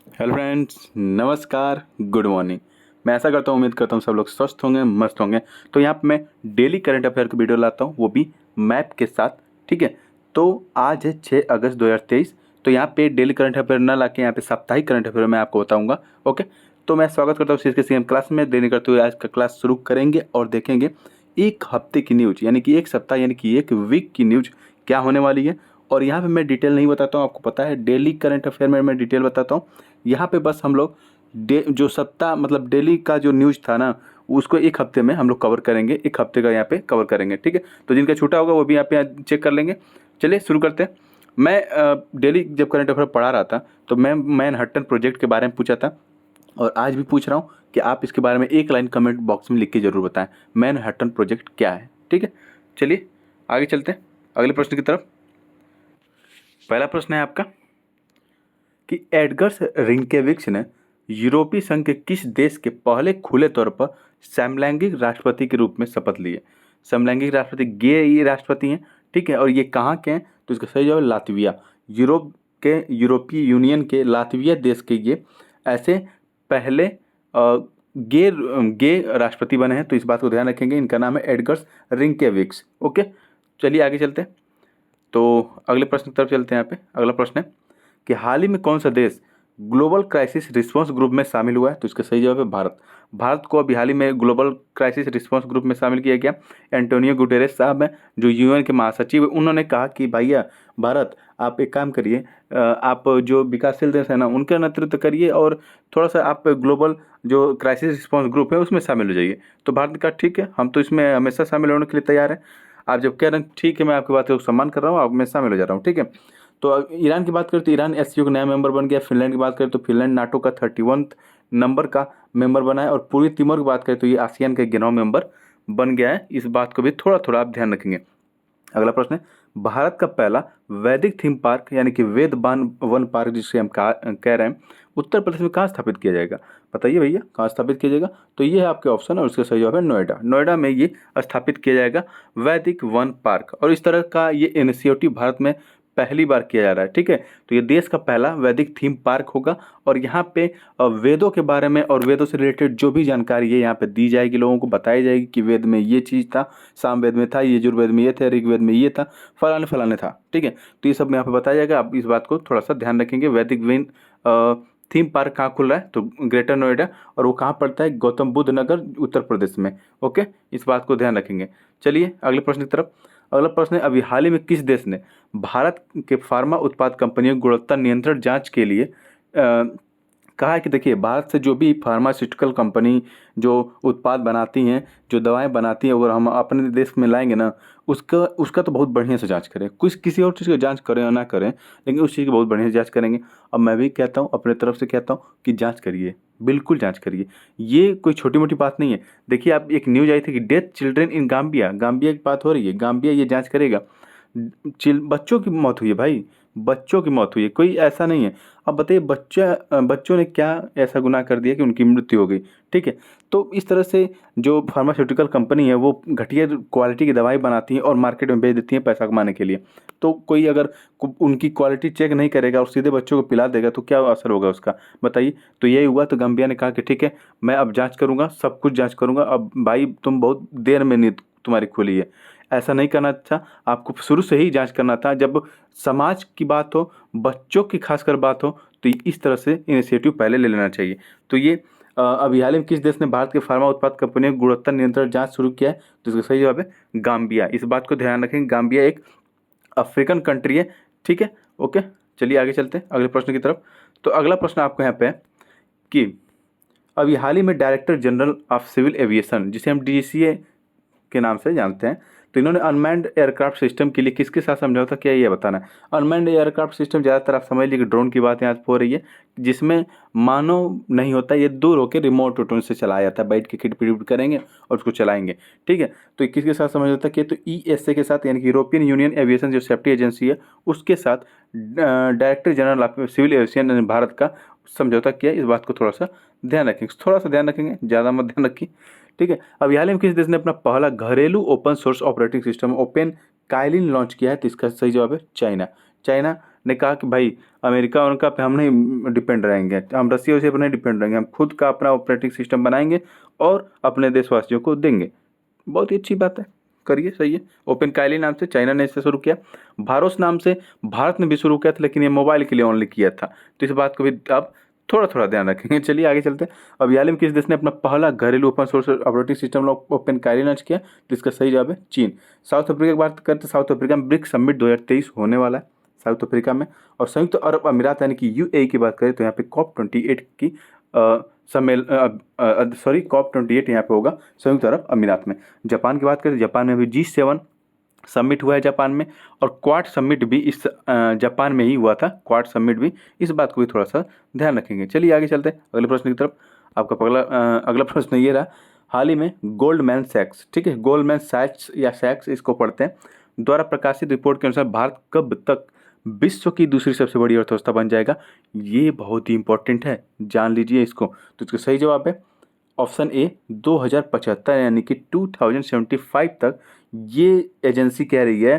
Hello friends, नमस्कार, good morning. मैं ऐसा करता हूँ, उम्मीद करता हूँ सब लोग स्वस्थ होंगे, मस्त होंगे। तो यहाँ पे मैं डेली करंट अफेयर की वीडियो लाता हूँ, वो भी मैप के साथ। ठीक है। तो आज है 6 अगस्त 2023। तो यहाँ पे डेली करंट अफेयर ना लाके यहाँ पे साप्ताहिक करंट अफेयर मैं आपको बताऊँगा। ओके। तो मैं स्वागत करता हूँ सी के सी क्लास में। देरी करते हुए आज का क्लास शुरू करेंगे और देखेंगे एक हफ्ते की न्यूज, यानी कि एक सप्ताह यानी कि एक वीक की न्यूज क्या होने वाली है। और यहाँ पे मैं डिटेल नहीं बताता हूँ, आपको पता है डेली करंट अफेयर में मैं डिटेल बताता हूँ। यहाँ पे बस हम लोग जो सप्ताह मतलब डेली का जो न्यूज़ था ना, उसको एक हफ्ते में हम लोग कवर करेंगे, एक हफ्ते का यहाँ पे कवर करेंगे। ठीक है। तो जिनका छूटा होगा वो भी यहाँ पे चेक कर लेंगे। चलिए शुरू करते हैं। मैं डेली जब करंट अफेयर पढ़ा रहा था तो मैं मैनहट्टन प्रोजेक्ट के बारे में पूछा था, और आज भी पूछ रहा हूँ कि आप इसके बारे में एक लाइन कमेंट बॉक्स में लिख के ज़रूर बताएं, मैनहट्टन प्रोजेक्ट क्या है। ठीक है। चलिए आगे चलते हैं अगले प्रश्न की तरफ। पहला प्रश्न है आपका कि एडगर्स रिंकेविक्स ने यूरोपीय संघ के किस देश के पहले खुले तौर पर समलैंगिक राष्ट्रपति के रूप में शपथ लिए। समलैंगिक राष्ट्रपति गे ये राष्ट्रपति हैं। ठीक है। और ये कहाँ के हैं? तो इसका सही जवाब है लातविया। यूरोप के यूरोपीय यूनियन के लातविया देश के ये ऐसे पहले गे गे राष्ट्रपति बने हैं। तो इस बात को ध्यान रखेंगे। इनका नाम है एडगर्स रिंकेविक्स। ओके। चलिए आगे चलते हैं। तो अगले प्रश्न की तरफ चलते हैं। यहाँ पे अगला प्रश्न है कि हाल ही में कौन सा देश ग्लोबल क्राइसिस रिस्पांस ग्रुप में शामिल हुआ है। तो इसका सही जवाब है भारत। भारत को अभी हाल ही में ग्लोबल क्राइसिस रिस्पांस ग्रुप में शामिल किया गया। एंटोनियो गुटेरेस साहब हैं जो यूएन के महासचिव हैं, उन्होंने कहा कि भैया भारत आप एक काम करिए, आप जो विकासशील देश है ना उनका नेतृत्व करिए और थोड़ा सा आप ग्लोबल जो क्राइसिस रिस्पांस ग्रुप है उसमें शामिल हो जाइए। तो भारत ने कहा ठीक है, हम तो इसमें हमेशा शामिल होने के लिए तैयार हैं। आप जब कह रहे हैं ठीक है, मैं आपकी बात को सम्मान कर रहा हूँ, आप मैं शामिल हो जा रहा हूँ। ठीक है। तो ईरान की बात करें तो ईरान एससीओ का नया मेंबर बन गया। फिनलैंड की बात करें तो फिनलैंड नाटो का 31 नंबर का मेंबर बना है। और पूर्वी तिमोर की बात करें तो ये आसियान का 11वां मेंबर बन गया है। इस बात को भी थोड़ा थोड़ा आप ध्यान रखेंगे। अगला प्रश्न है भारत का पहला वैदिक थीम पार्क यानी कि वेद वन पार्क जिसे हम कह रहे हैं, उत्तर प्रदेश में कहाँ स्थापित किया जाएगा? बताइए भैया कहाँ स्थापित किया जाएगा? तो ये है आपके ऑप्शन और उसका सही जवाब है नोएडा। नोएडा में ये स्थापित किया जाएगा वैदिक वन पार्क। और इस तरह का ये इनिशिएटिव भारत में पहली बार किया जा रहा है। ठीक है। तो ये देश का पहला वैदिक थीम पार्क होगा और यहाँ पे वेदों के बारे में और वेदों से रिलेटेड जो भी जानकारी है यहाँ पे दी जाएगी, लोगों को बताई जाएगी कि वेद में ये चीज़ था, सामवेद में था, यजुर्वेद में ये था, ऋग्वेद में ये था, फलाने फलाने था। ठीक है। तो ये सब यहाँ पे बताया जाएगा। आप इस बात को थोड़ा सा ध्यान रखेंगे। वैदिक विन थीम पार्क कहाँ खुल रहा है? तो ग्रेटर नोएडा। और वो कहाँ पड़ता है? गौतम बुद्ध नगर, उत्तर प्रदेश में। ओके। इस बात को ध्यान रखेंगे। चलिए अगले प्रश्न की तरफ। अगला प्रश्न है अभी हाल ही में किस देश ने भारत के फार्मा उत्पाद कंपनियों की गुणवत्ता नियंत्रण जांच के लिए कहा है कि देखिए भारत से जो भी फार्मास्यूटिकल कंपनी जो उत्पाद बनाती हैं, जो दवाएं बनाती हैं, अगर हम अपने देश में लाएंगे ना, उसका उसका तो बहुत बढ़िया से जांच करें। कुछ किसी और चीज़ की जांच करें या ना करें, लेकिन उस चीज़ की बहुत बढ़िया से जांच करेंगे। अब मैं भी कहता हूँ, अपने तरफ से कहता हूँ कि जांच करिए, बिल्कुल जांच करिए। ये कोई छोटी मोटी बात नहीं है। देखिए आप एक न्यूज आई थी कि death children in Gambia, Gambia की बात हो रही है, गाम्बिया ये जांच करेगा। बच्चों की मौत हुई है भाई, बच्चों की मौत हुई है, कोई ऐसा नहीं है। अब बताइए बच्चों ने क्या ऐसा गुनाह कर दिया कि उनकी मृत्यु हो गई? ठीक है। तो इस तरह से जो फार्मास्यूटिकल कंपनी है वो घटिया क्वालिटी की दवाई बनाती है और मार्केट में बेच देती है पैसा कमाने के लिए। तो कोई अगर उनकी क्वालिटी चेक नहीं करेगा और सीधे बच्चों को पिला देगा तो क्या असर होगा उसका? बताइए। तो यही हुआ। तो गम्बिया ने कहा कि ठीक है, मैं अब जांच करूंगा, सब कुछ जांच करूंगा। अब भाई तुम बहुत देर में नींद तुम्हारी खुली है, ऐसा नहीं करना था। आपको शुरू से ही जांच करना था। जब समाज की बात हो, बच्चों की खासकर बात हो, तो इस तरह से इनिशिएटिव पहले ले लेना चाहिए। तो ये अभी हाल ही में किस देश ने भारत के फार्मा उत्पाद कंपनियों की गुणवत्ता नियंत्रण जांच शुरू किया है? तो इसका सही जवाब है गाम्बिया। इस बात को ध्यान रखें, गाम्बिया एक अफ्रीकन कंट्री है। ठीक है। ओके। चलिए आगे चलते हैं अगले प्रश्न की तरफ। तो अगला प्रश्न आपको यहाँ पे है कि अभी हाल ही में director general of civil aviation, जिसे हम डीजीसीए के नाम से जानते हैं, तो इन्होंने अनमैन्ड एयरक्राफ्ट सिस्टम के लिए किसके साथ समझौता किया, ये बताना है। अनमैन्ड एयरक्राफ्ट सिस्टम ज़्यादातर आप समझ लीजिए ड्रोन की बात यहाँ हो रही है, जिसमें मानव नहीं होता, ये दूर होकर रिमोट टून से चलाया जाता है। बैठ के खिट करेंगे और उसको चलाएंगे। ठीक है। तो ये किसके साथ समझौता किया? तो ईएसए के साथ, यानी कि यूरोपियन यूनियन एविएशन जो सेफ्टी एजेंसी है उसके साथ director general of civil aviation ने भारत का समझौता किया। इस बात को थोड़ा सा ध्यान रखेंगे, थोड़ा सा ध्यान रखेंगे, ज़्यादा मत ध्यान रखिए। ठीक है। अब हाल ही में किस देश ने अपना पहला घरेलू open source operating system open Kaelin launch किया है? तो इसका सही जवाब है चाइना। चाइना ने कहा कि भाई अमेरिका उनका पे हम नहीं डिपेंड रहेंगे, हम रसिया उसी पर नहीं डिपेंड रहेंगे, हम खुद का अपना ऑपरेटिंग सिस्टम बनाएंगे और अपने देशवासियों को देंगे। बहुत ही अच्छी बात है, करिए, सही है। ओपन काइली नाम से चाइना ने इसे शुरू किया। भारोस नाम से भारत ने भी शुरू किया था, लेकिन ये मोबाइल के लिए ओनली किया था, तो इस बात को भी आप थोड़ा थोड़ा ध्यान रखेंगे। चलिए आगे चलते हैं। अब हाल ही में किस देश ने अपना पहला घरेलू open source operating system open Kylin launch किया? तो इसका सही जवाब है चीन। साउथ अफ्रीका की बात करते हैं, साउथ अफ्रीका में ब्रिक्स समिट 2023 होने वाला है साउथ अफ्रीका में। और संयुक्त अरब अमीरात यानी कि यूएई की बात करें तो यहाँ पे COP28 की COP28 यहाँ पे होगा संयुक्त अरब अमीरात में। जापान की बात करें, जापान में भी G7 समिट हुआ है जापान में, और क्वाड समिट भी इस जापान में ही हुआ था, क्वाड समिट भी, इस बात को भी थोड़ा सा ध्यान रखेंगे। चलिए आगे चलते हैं अगले प्रश्न की तरफ। आपका अगला प्रश्न ये रहा, हाल ही में गोल्डमैन सैक्स, ठीक है, गोल्डमैन सैक्स या सैक्स इसको पढ़ते हैं, द्वारा प्रकाशित रिपोर्ट के अनुसार भारत कब तक विश्व की दूसरी सबसे बड़ी अर्थव्यवस्था बन जाएगा? ये बहुत ही इंपॉर्टेंट है, जान लीजिए इसको। तो इसका सही जवाब है ऑप्शन ए 2075 यानी कि 2075 तक ये एजेंसी कह रही है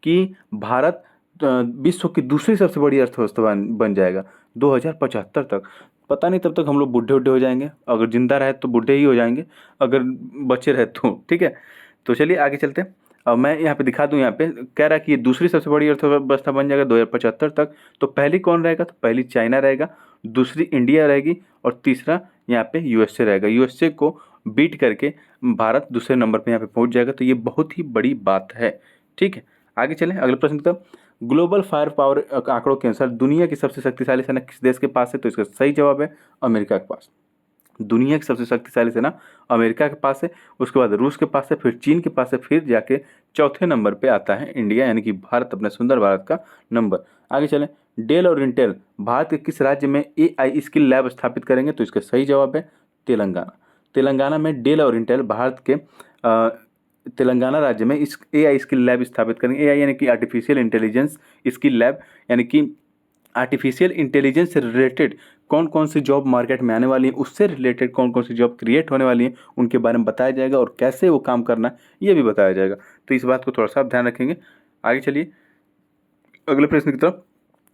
कि भारत विश्व की दूसरी सबसे बड़ी अर्थव्यवस्था बन जाएगा 2075 तक। पता नहीं तब तक हम लोग बूढ़े उड्ढे हो जाएंगे, अगर जिंदा रहे तो बूढ़े ही हो जाएंगे, अगर बच्चे रहे तो, ठीक है। तो चलिए आगे चलते हैं। अब मैं यहाँ पे दिखा दूँ, यहाँ पे कह रहा है कि ये दूसरी सबसे बड़ी अर्थव्यवस्था बन जाएगा 2075 तक। तो पहली कौन रहेगा? तो पहली चाइना रहेगा, दूसरी इंडिया रहेगी, और तीसरा यहाँ पे यूएसए रहेगा। यूएसए को बीट करके भारत दूसरे नंबर पे यहाँ पे पहुँच जाएगा, तो ये बहुत ही बड़ी बात है, ठीक है। आगे चलें अगले प्रश्न की तरफ। ग्लोबल फायर पावर आंकड़ों के अनुसार दुनिया की सबसे शक्तिशाली सेना किस देश के पास है? तो इसका सही जवाब है अमेरिका के पास। दुनिया की सबसे शक्तिशाली सेना अमेरिका के पास है, उसके बाद रूस के पास है, फिर चीन के पास है, फिर जाके चौथे नंबर पे आता है इंडिया, यानी कि भारत, अपने सुंदर भारत का नंबर। आगे चलें। डेल और इंटेल भारत के किस राज्य में AI स्किल लैब स्थापित करेंगे? तो इसका सही जवाब है तेलंगाना। तेलंगाना में डेल और इंटेल भारत के तेलंगाना राज्य में इस AI स्किल लैब स्थापित करेंगे। AI यानी कि आर्टिफिशियल इंटेलिजेंस स्किल लैब, यानी कि आर्टिफिशियल इंटेलिजेंस से रिलेटेड कौन कौन सी जॉब मार्केट में आने वाली है, उससे रिलेटेड कौन कौन सी जॉब क्रिएट होने वाली है, उनके बारे में बताया जाएगा, और कैसे वो काम करना है ये भी बताया जाएगा। तो इस बात को थोड़ा सा आप ध्यान रखेंगे। आगे चलिए अगले प्रश्न की तरफ।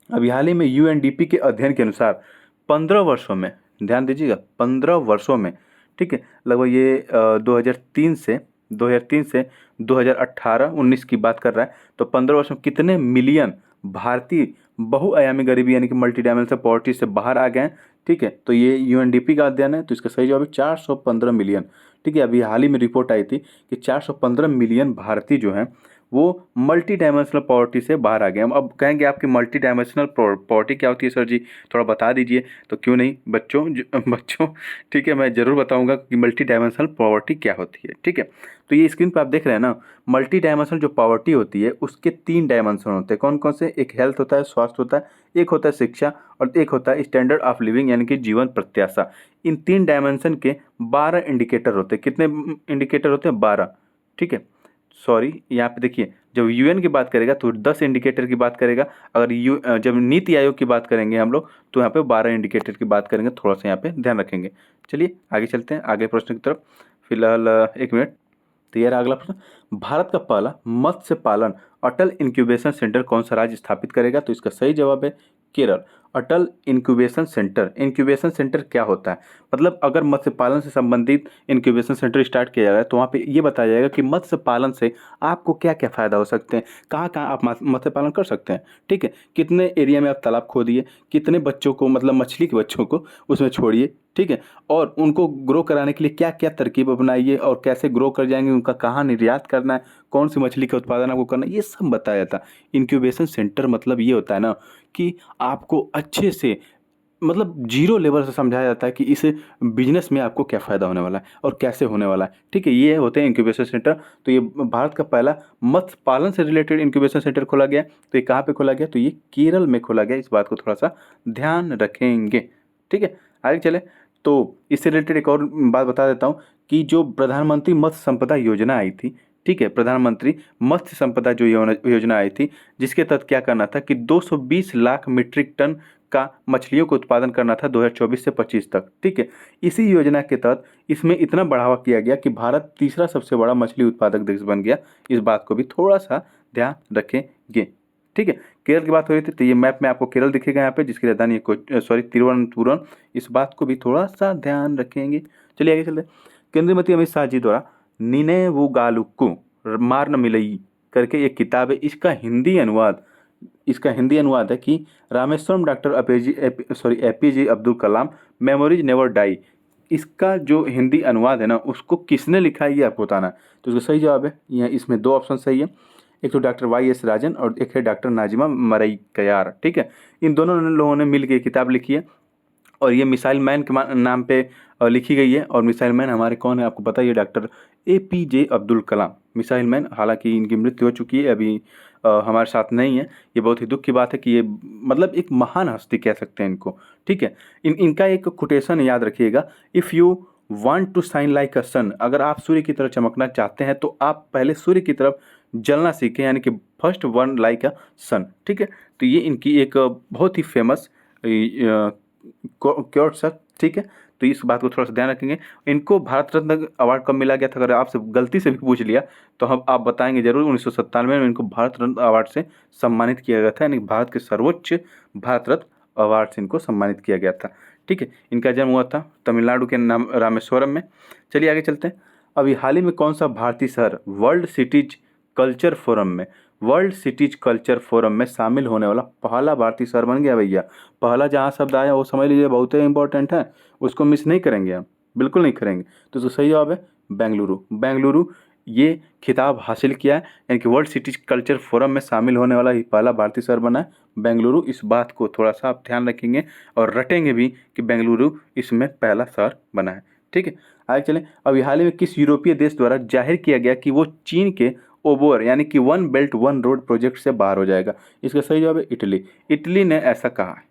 अभी हाल ही में UNDP के अध्ययन के अनुसार 15 वर्षों में, ध्यान दीजिएगा 15 वर्षों में, ठीक है, लगभग ये 2003 से 2018-19 की बात कर रहा है, तो 15 वर्षों में कितने मिलियन भारतीय बहुआयामी गरीबी यानी कि मल्टी डायमेंशनल पॉवर्टी से बाहर आ गए हैं, ठीक है। तो ये UNDP का अध्ययन है, तो इसका सही जवाब है 415 मिलियन, ठीक है। अभी हाल ही में रिपोर्ट आई थी कि 415 मिलियन भारतीय जो हैं वो मल्टी डायमेंशनल पॉवर्टी से बाहर आ गए। हम अब कहेंगे आपकी मल्टी डायमेंशनल पॉवर्टी क्या होती है सर जी, थोड़ा बता दीजिए। तो क्यों नहीं बच्चों, ठीक है, मैं ज़रूर बताऊंगा कि मल्टी डायमेंशनल पॉवर्टी क्या होती है, ठीक है। तो ये स्क्रीन पर आप देख रहे हैं ना, मल्टी डायमेंशनल जो पॉवर्टी होती है उसके 3 डायमेंशन होते हैं। कौन कौन से? एक हेल्थ होता है, स्वास्थ्य होता है, एक होता है शिक्षा, और एक होता है स्टैंडर्ड ऑफ लिविंग यानी कि जीवन प्रत्याशा। इन 3 डायमेंशन के 12 इंडिकेटर होते हैं। कितने इंडिकेटर होते हैं? 12, ठीक है। सॉरी, यहाँ पे देखिए, जब UN की बात करेगा तो 10 इंडिकेटर की बात करेगा, अगर जब नीति आयोग की बात करेंगे हम लोग तो यहाँ पे 12 इंडिकेटर की बात करेंगे, थोड़ा सा यहाँ पे ध्यान रखेंगे। चलिए आगे चलते हैं आगे प्रश्न की तरफ। फिलहाल एक मिनट। तो ये रहा अगला प्रश्न। भारत का पहला मत्स्य पालन अटल इंक्यूबेशन सेंटर कौन सा राज्य स्थापित करेगा? तो इसका सही जवाब है केरल। अटल इंक्यूबेशन सेंटर क्या होता है? मतलब अगर मत्स्य पालन से संबंधित इंक्यूबेशन सेंटर स्टार्ट किया जा रहा है तो वहाँ पे ये बताया जाएगा कि मत्स्य पालन से आपको क्या क्या फ़ायदा हो सकते हैं, कहाँ कहाँ आप मत्स्य पालन कर सकते हैं, ठीक है। कितने एरिया में आप तालाब खोदिए, कितने बच्चों को, मतलब मछली के बच्चों को उसमें छोड़िए, ठीक है, और उनको ग्रो कराने के लिए क्या क्या तरकीब अपनाइए, और कैसे ग्रो कर जाएंगे, उनका कहाँ निर्यात करना है, कौन सी मछली का उत्पादन आपको करना है, ये सब बताया जाता है। इंक्यूबेशन सेंटर मतलब ये होता है ना कि आपको अच्छे से, मतलब जीरो लेवल से समझाया जाता है कि इस बिजनेस में आपको क्या फ़ायदा होने वाला है और कैसे होने वाला है, ठीक है। ये होते हैं इंक्यूबेशन सेंटर। तो ये भारत का पहला मत्स्य पालन से रिलेटेड इंक्यूबेशन सेंटर खोला गया। तो ये कहाँ पे खोला गया? तो ये केरल में खोला गया। इस बात को थोड़ा सा ध्यान रखेंगे, ठीक है। आगे चले तो इससे रिलेटेड एक और बात बता देता हूँ कि जो प्रधानमंत्री मत्स्य संपदा योजना आई थी, ठीक है, प्रधानमंत्री मत्स्य संपदा जो योजना आई थी, जिसके तहत क्या करना था कि 220 लाख मीट्रिक टन का मछलियों का उत्पादन करना था 2024 से 25 तक, ठीक है। इसी योजना के तहत इसमें इतना बढ़ावा किया गया कि भारत तीसरा सबसे बड़ा मछली उत्पादक देश बन गया। इस बात को भी थोड़ा सा ध्यान रखेंगे, ठीक है। केरल की बात हो रही थी, तो ये मैप में आपको केरल दिखेगा यहाँ पे, जिसकी राजधानी तिरुवनंतपुरम। इस बात को भी थोड़ा सा ध्यान रखेंगे। चलिए आगे चलते हैं। केंद्रीय मंत्री अमित शाह जी द्वारा नीने वो गालुक्कू मार्न मिलई करके एक किताब है, इसका हिंदी अनुवाद है कि Rameswaram doctor APJ Abdul Kalam memories never die. इसका जो हिंदी अनुवाद है ना, उसको किसने लिखा है ये आपको बताना है। तो इसका सही जवाब है, यहाँ इसमें दो ऑप्शन सही है, एक तो डॉक्टर YS राजन और एक है डॉक्टर नाजिमा मरई कयार। ठीक है, इन दोनों लोगों ने मिल के किताब लिखी है और ये मिसाइल मैन के नाम पे लिखी गई है। और मिसाइल मैन हमारे कौन है आपको पता है, ये doctor APJ Abdul Kalam missile man. हालांकि इनकी मृत्यु हो चुकी है, अभी हमारे साथ नहीं है। ये बहुत ही दुख की बात है कि ये मतलब एक महान हस्ती कह सकते हैं इनको। ठीक है, इनका एक कोटेशन याद रखिएगा, if you want to shine like a sun, अगर आप सूर्य की तरह चमकना चाहते हैं तो आप पहले सूर्य की तरफ जलना सीखें, यानी कि फर्स्ट वन लाइक अ सन। ठीक है, तो ये इनकी एक बहुत ही फेमस क्योर सर। ठीक है, तो इस बात को थोड़ा सा ध्यान रखेंगे। इनको भारत रत्न अवार्ड कब मिला गया था, अगर आपसे गलती से भी पूछ लिया तो हम आप बताएंगे जरूर। 1997 में इनको भारत रत्न अवार्ड से सम्मानित किया गया था, यानी भारत के सर्वोच्च भारत रत्न अवार्ड से इनको सम्मानित किया गया था। ठीक है, इनका जन्म हुआ था तमिलनाडु के नाम रामेश्वरम में। चलिए आगे चलते हैं। अभी हाल ही में कौन सा भारतीय शहर वर्ल्ड सिटीज कल्चर फोरम में शामिल होने वाला पहला भारतीय शहर बन गया भैया। पहला जहाँ शब्द आया वो समझ लीजिए बहुत ही इंपॉर्टेंट है, उसको मिस नहीं करेंगे हम, बिल्कुल नहीं करेंगे। तो सही जवाब है बेंगलुरु ये खिताब हासिल किया है, यानी कि वर्ल्ड सिटीज कल्चर फोरम में शामिल होने वाला ही पहला भारतीय शहर बना है बेंगलुरु। इस बात को थोड़ा सा आप ध्यान रखेंगे और रटेंगे भी कि बेंगलुरु इसमें पहला शहर बना है। ठीक है, आगे चलें। अभी हाल ही में किस यूरोपीय देश द्वारा जाहिर किया गया कि वो चीन के ओबोर यानी कि one belt one road project से बाहर हो जाएगा। इसका सही जवाब है इटली। इटली ने ऐसा कहा है,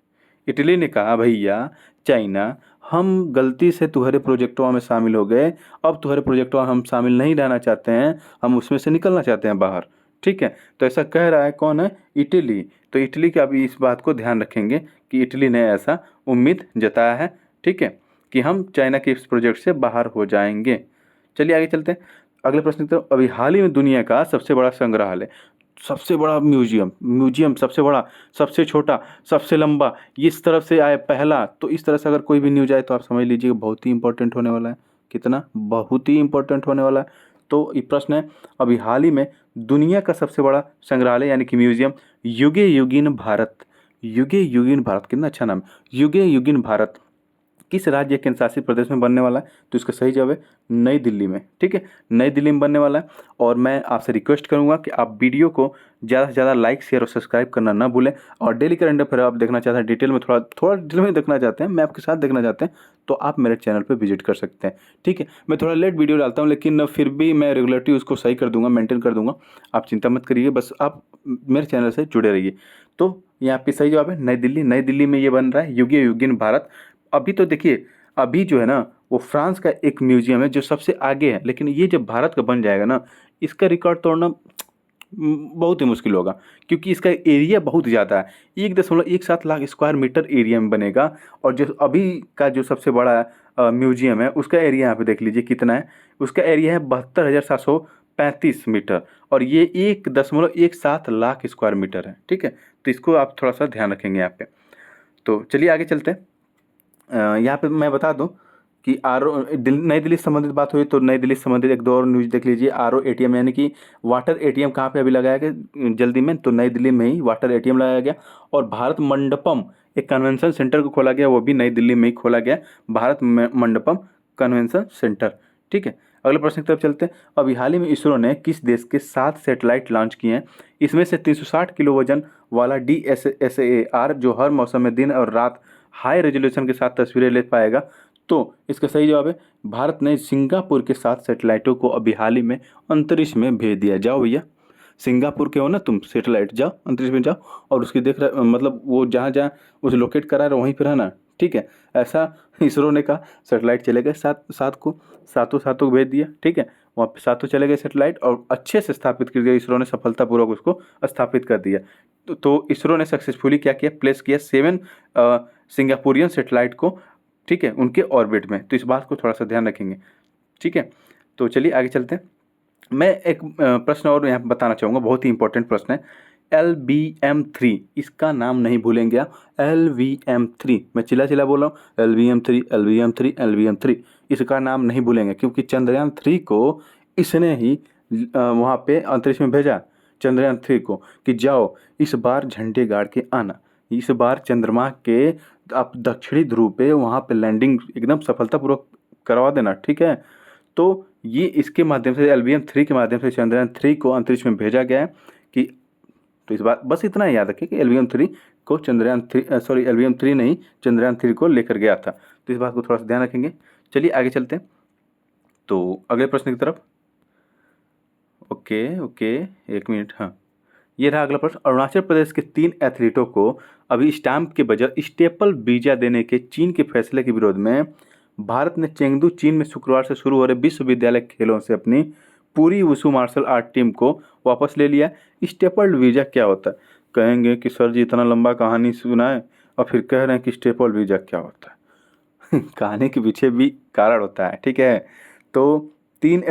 इटली ने कहा भैया चाइना हम गलती से तुम्हारे प्रोजेक्टों में शामिल हो गए, अब तुम्हारे प्रोजेक्टों में हम शामिल नहीं रहना चाहते हैं, हम उसमें से निकलना चाहते हैं बाहर। ठीक है, तो ऐसा कह रहा है कौन है, इटली। तो इटली का अभी इस बात को ध्यान रखेंगे कि इटली ने ऐसा उम्मीद जताया है। ठीक है, कि हम चाइना के इस प्रोजेक्ट से बाहर हो जाएंगे। चलिए आगे चलते हैं। अगले प्रश्न की तरफ। अभी हाल ही में दुनिया का सबसे बड़ा संग्रहालय, सबसे बड़ा म्यूजियम, सबसे बड़ा, सबसे छोटा, सबसे लंबा, इस तरफ से आए पहला, तो इस तरह से अगर कोई भी न्यूज आए तो आप समझ लीजिए बहुत ही इंपॉर्टेंट होने वाला है। कितना बहुत ही इंपॉर्टेंट होने वाला है। तो ये प्रश्न है, अभी हाल ही में दुनिया का सबसे बड़ा संग्रहालय यानी कि म्यूजियम युगे युगिन भारत, कितना अच्छा नाम, युगे युगिन भारत किस राज्य केंद्र शासित प्रदेश में बनने वाला है। तो इसका सही जवाब है नई दिल्ली में। ठीक है, नई दिल्ली में बनने वाला है। और मैं आपसे रिक्वेस्ट करूंगा कि आप वीडियो को ज़्यादा से ज़्यादा लाइक शेयर और सब्सक्राइब करना ना भूलें। और डेली करंट अफेयर आप देखना चाहते हैं डिटेल में, थोड़ा डिटेल में देखना चाहते हैं, मैं आपके साथ देखना चाहते हैं, तो आप मेरे चैनल पर विजिट कर सकते हैं। ठीक है, मैं थोड़ा लेट वीडियो डालता हूँ, लेकिन फिर भी मैं रेगुलरिटी उसको सही कर दूंगा, मेंटेन कर दूंगा। आप चिंता मत करिए, बस आप मेरे चैनल से जुड़े रहिए। तो यहाँ पे सही जवाब है नई दिल्ली। नई दिल्ली में ये बन रहा है युगे युगिन भारत। अभी तो देखिए, अभी जो है ना वो फ्रांस का एक म्यूजियम है जो सबसे आगे है, लेकिन ये जब भारत का बन जाएगा ना, इसका रिकॉर्ड तोड़ना बहुत ही मुश्किल होगा, क्योंकि इसका एरिया बहुत ज़्यादा है। 1.17 लाख स्क्वायर मीटर एरिया में बनेगा। और जो अभी का जो सबसे बड़ा म्यूजियम है उसका एरिया यहाँ पे देख लीजिए कितना है। उसका एरिया है 72,735 मीटर और ये 1.17 लाख स्क्वायर मीटर है। ठीक है, तो इसको आप थोड़ा सा ध्यान रखेंगे यहाँ पे। तो चलिए आगे चलते हैं। यहाँ पे मैं बता दूं कि नई दिल्ली से संबंधित बात हुई, तो नई दिल्ली से संबंधित एक दो और न्यूज देख लीजिए। ATM यानी कि वाटर ATM कहाँ पे अभी लगाया गया जल्दी में, तो नई दिल्ली में ही वाटर ATM लगाया गया। और भारत मंडपम एक कन्वेंशन सेंटर को खोला गया, वो भी नई दिल्ली में ही खोला गया, भारत मंडपम कन्वेंशन सेंटर। ठीक है, अगले प्रश्न की तरफ चलते हैं। अभी हाल ही में इसरो ने किस देश के 7 सैटेलाइट लॉन्च किए हैं। इसमें से 360 किलो वजन वाला DSAR जो हर मौसम में दिन और रात हाई रेजोल्यूशन के साथ तस्वीरें ले पाएगा। तो इसका सही जवाब है भारत ने सिंगापुर के 7 सैटेलाइटों को अभी हाल ही में अंतरिक्ष में भेज दिया। जाओ भैया, सिंगापुर के हो ना तुम, सैटेलाइट जाओ अंतरिक्ष में जाओ और उसकी मतलब वो जहाँ जहाँ उसे लोकेट करा रहे वहीं पर रहना। ठीक है, ऐसा इसरो ने कहा। सैटेलाइट चले गए सातों को भेज दिया। ठीक है, वहाँ पे सातों चले गए सैटेलाइट और अच्छे से स्थापित कर दिया। इसरो ने सफलतापूर्वक उसको स्थापित कर दिया। तो इसरो ने सक्सेसफुली क्या किया, प्लेस किया 7 सिंगापुरियन सैटेलाइट को। ठीक है, उनके ऑर्बिट में। तो इस बात को थोड़ा सा ध्यान रखेंगे। ठीक है, तो चलिए आगे चलते हैं। मैं एक प्रश्न और यहाँ बताना चाहूँगा, बहुत ही इंपॉर्टेंट प्रश्न है। LVM-3, इसका नाम नहीं भूलेंगे आप। LVM-3, मैं चिल्ला चिल्ला बोल रहा हूँ, LVM-3, LVM-3, LVM-3, इसका नाम नहीं भूलेंगे क्योंकि चंद्रयान 3 को इसने ही वहाँ पे अंतरिक्ष में भेजा, चंद्रयान 3 को, कि जाओ इस बार झंडे गाड़ के आना, इस बार चंद्रमा के आप दक्षिणी ध्रुव पे वहाँ पे लैंडिंग एकदम सफलतापूर्वक करवा देना, ठीक है। तो ये इसके माध्यम से, LVM-3 के माध्यम से चंद्रयान 3 को अंतरिक्ष में भेजा गया है कि, तो इस बात बस इतना याद रखें कि LVM-3 को LVM-3 नहीं, चंद्रयान 3 को लेकर गया था। तो इस बात को थोड़ा सा ध्यान रखेंगे। चलिए आगे चलते हैं तो अगले प्रश्न की तरफ। ओके ओके, एक मिनट, हाँ, ये रहा अगला प्रश्न। अरुणाचल प्रदेश के 3 एथलीटों को अभी स्टैंप के बजाय स्टेपल वीजा देने के चीन के फैसले के विरोध में भारत ने चेंगदू, चीन में शुक्रवार से शुरू हो रहे विश्वविद्यालय खेलों से अपनी पूरी वुशु मार्शल आर्ट टीम को वापस ले लिया। स्टेपल्ड वीजा क्या होता है? कहेंगे कि सर जी इतना लंबा कहानी सुना है और फिर कह रहे हैं कि स्टेपल्ड वीजा क्या होता है। कहानी के पीछे भी कारण होता है, ठीक है। तो 3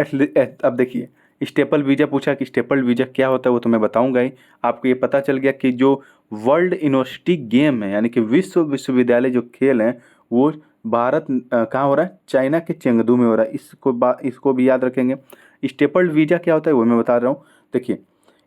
अब देखिए, स्टेपल वीजा पूछा कि स्टेपल वीजा क्या होता है, वो तो मैं बताऊंगा ही। आपको ये पता चल गया कि जो वर्ल्ड यूनिवर्सिटी गेम है, यानी कि विश्वविद्यालय जो खेल हैं, वो भारत कहाँ हो रहा है? चाइना के चेंगदू में हो रहा है। इसको भी याद रखेंगे। स्टेपल्ड वीजा क्या होता है वो मैं बता रहा हूँ। देखिए,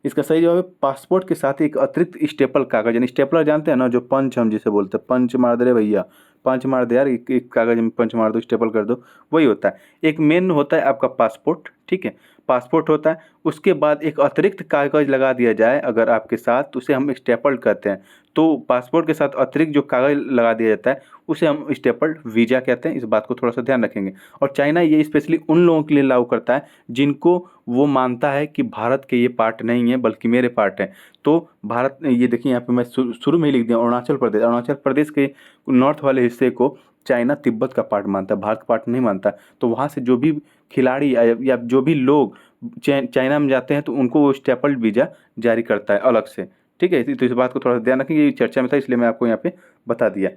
इसका सही जवाब है पासपोर्ट के साथ एक अतिरिक्त स्टेपल कागज, यानी स्टेपलर जानते हैं ना, जो पंच हम जिसे बोलते हैं, पंच मार दे रे भैया, पंच मार दे यार, एक कागज में पंच मार दो, स्टेपल कर दो, वही होता है। एक मेन होता है आपका पासपोर्ट, ठीक है, पासपोर्ट होता है। उसके बाद एक अतिरिक्त कागज लगा दिया जाए अगर आपके साथ, तो उसे हम स्टेपल्ड कहते हैं। तो पासपोर्ट के साथ अतिरिक्त जो कागज लगा दिया जाता है उसे हम स्टेपल्ड वीजा कहते हैं। इस बात को थोड़ा सा ध्यान रखेंगे। और चाइना ये स्पेशली उन लोगों के लिए लागू करता है जिनको वो मानता है कि भारत के ये पार्ट नहीं है बल्कि मेरे पार्ट हैं। तो भारत, ये देखिए यहाँ पे मैं शुरू में ही लिख दिया अरुणाचल प्रदेश के नॉर्थ वाले हिस्से को चाइना तिब्बत का पार्ट मानता है, भारत का पार्ट नहीं मानता। तो वहाँ से जो भी खिलाड़ी या जो भी लोग चाइना में जाते हैं तो उनको वो स्टेपल्ड वीज़ा जारी करता है अलग से, ठीक है। तो इस बात को थोड़ा सा ध्यान रखें, ये चर्चा में था इसलिए मैं आपको यहाँ पे बता दिया।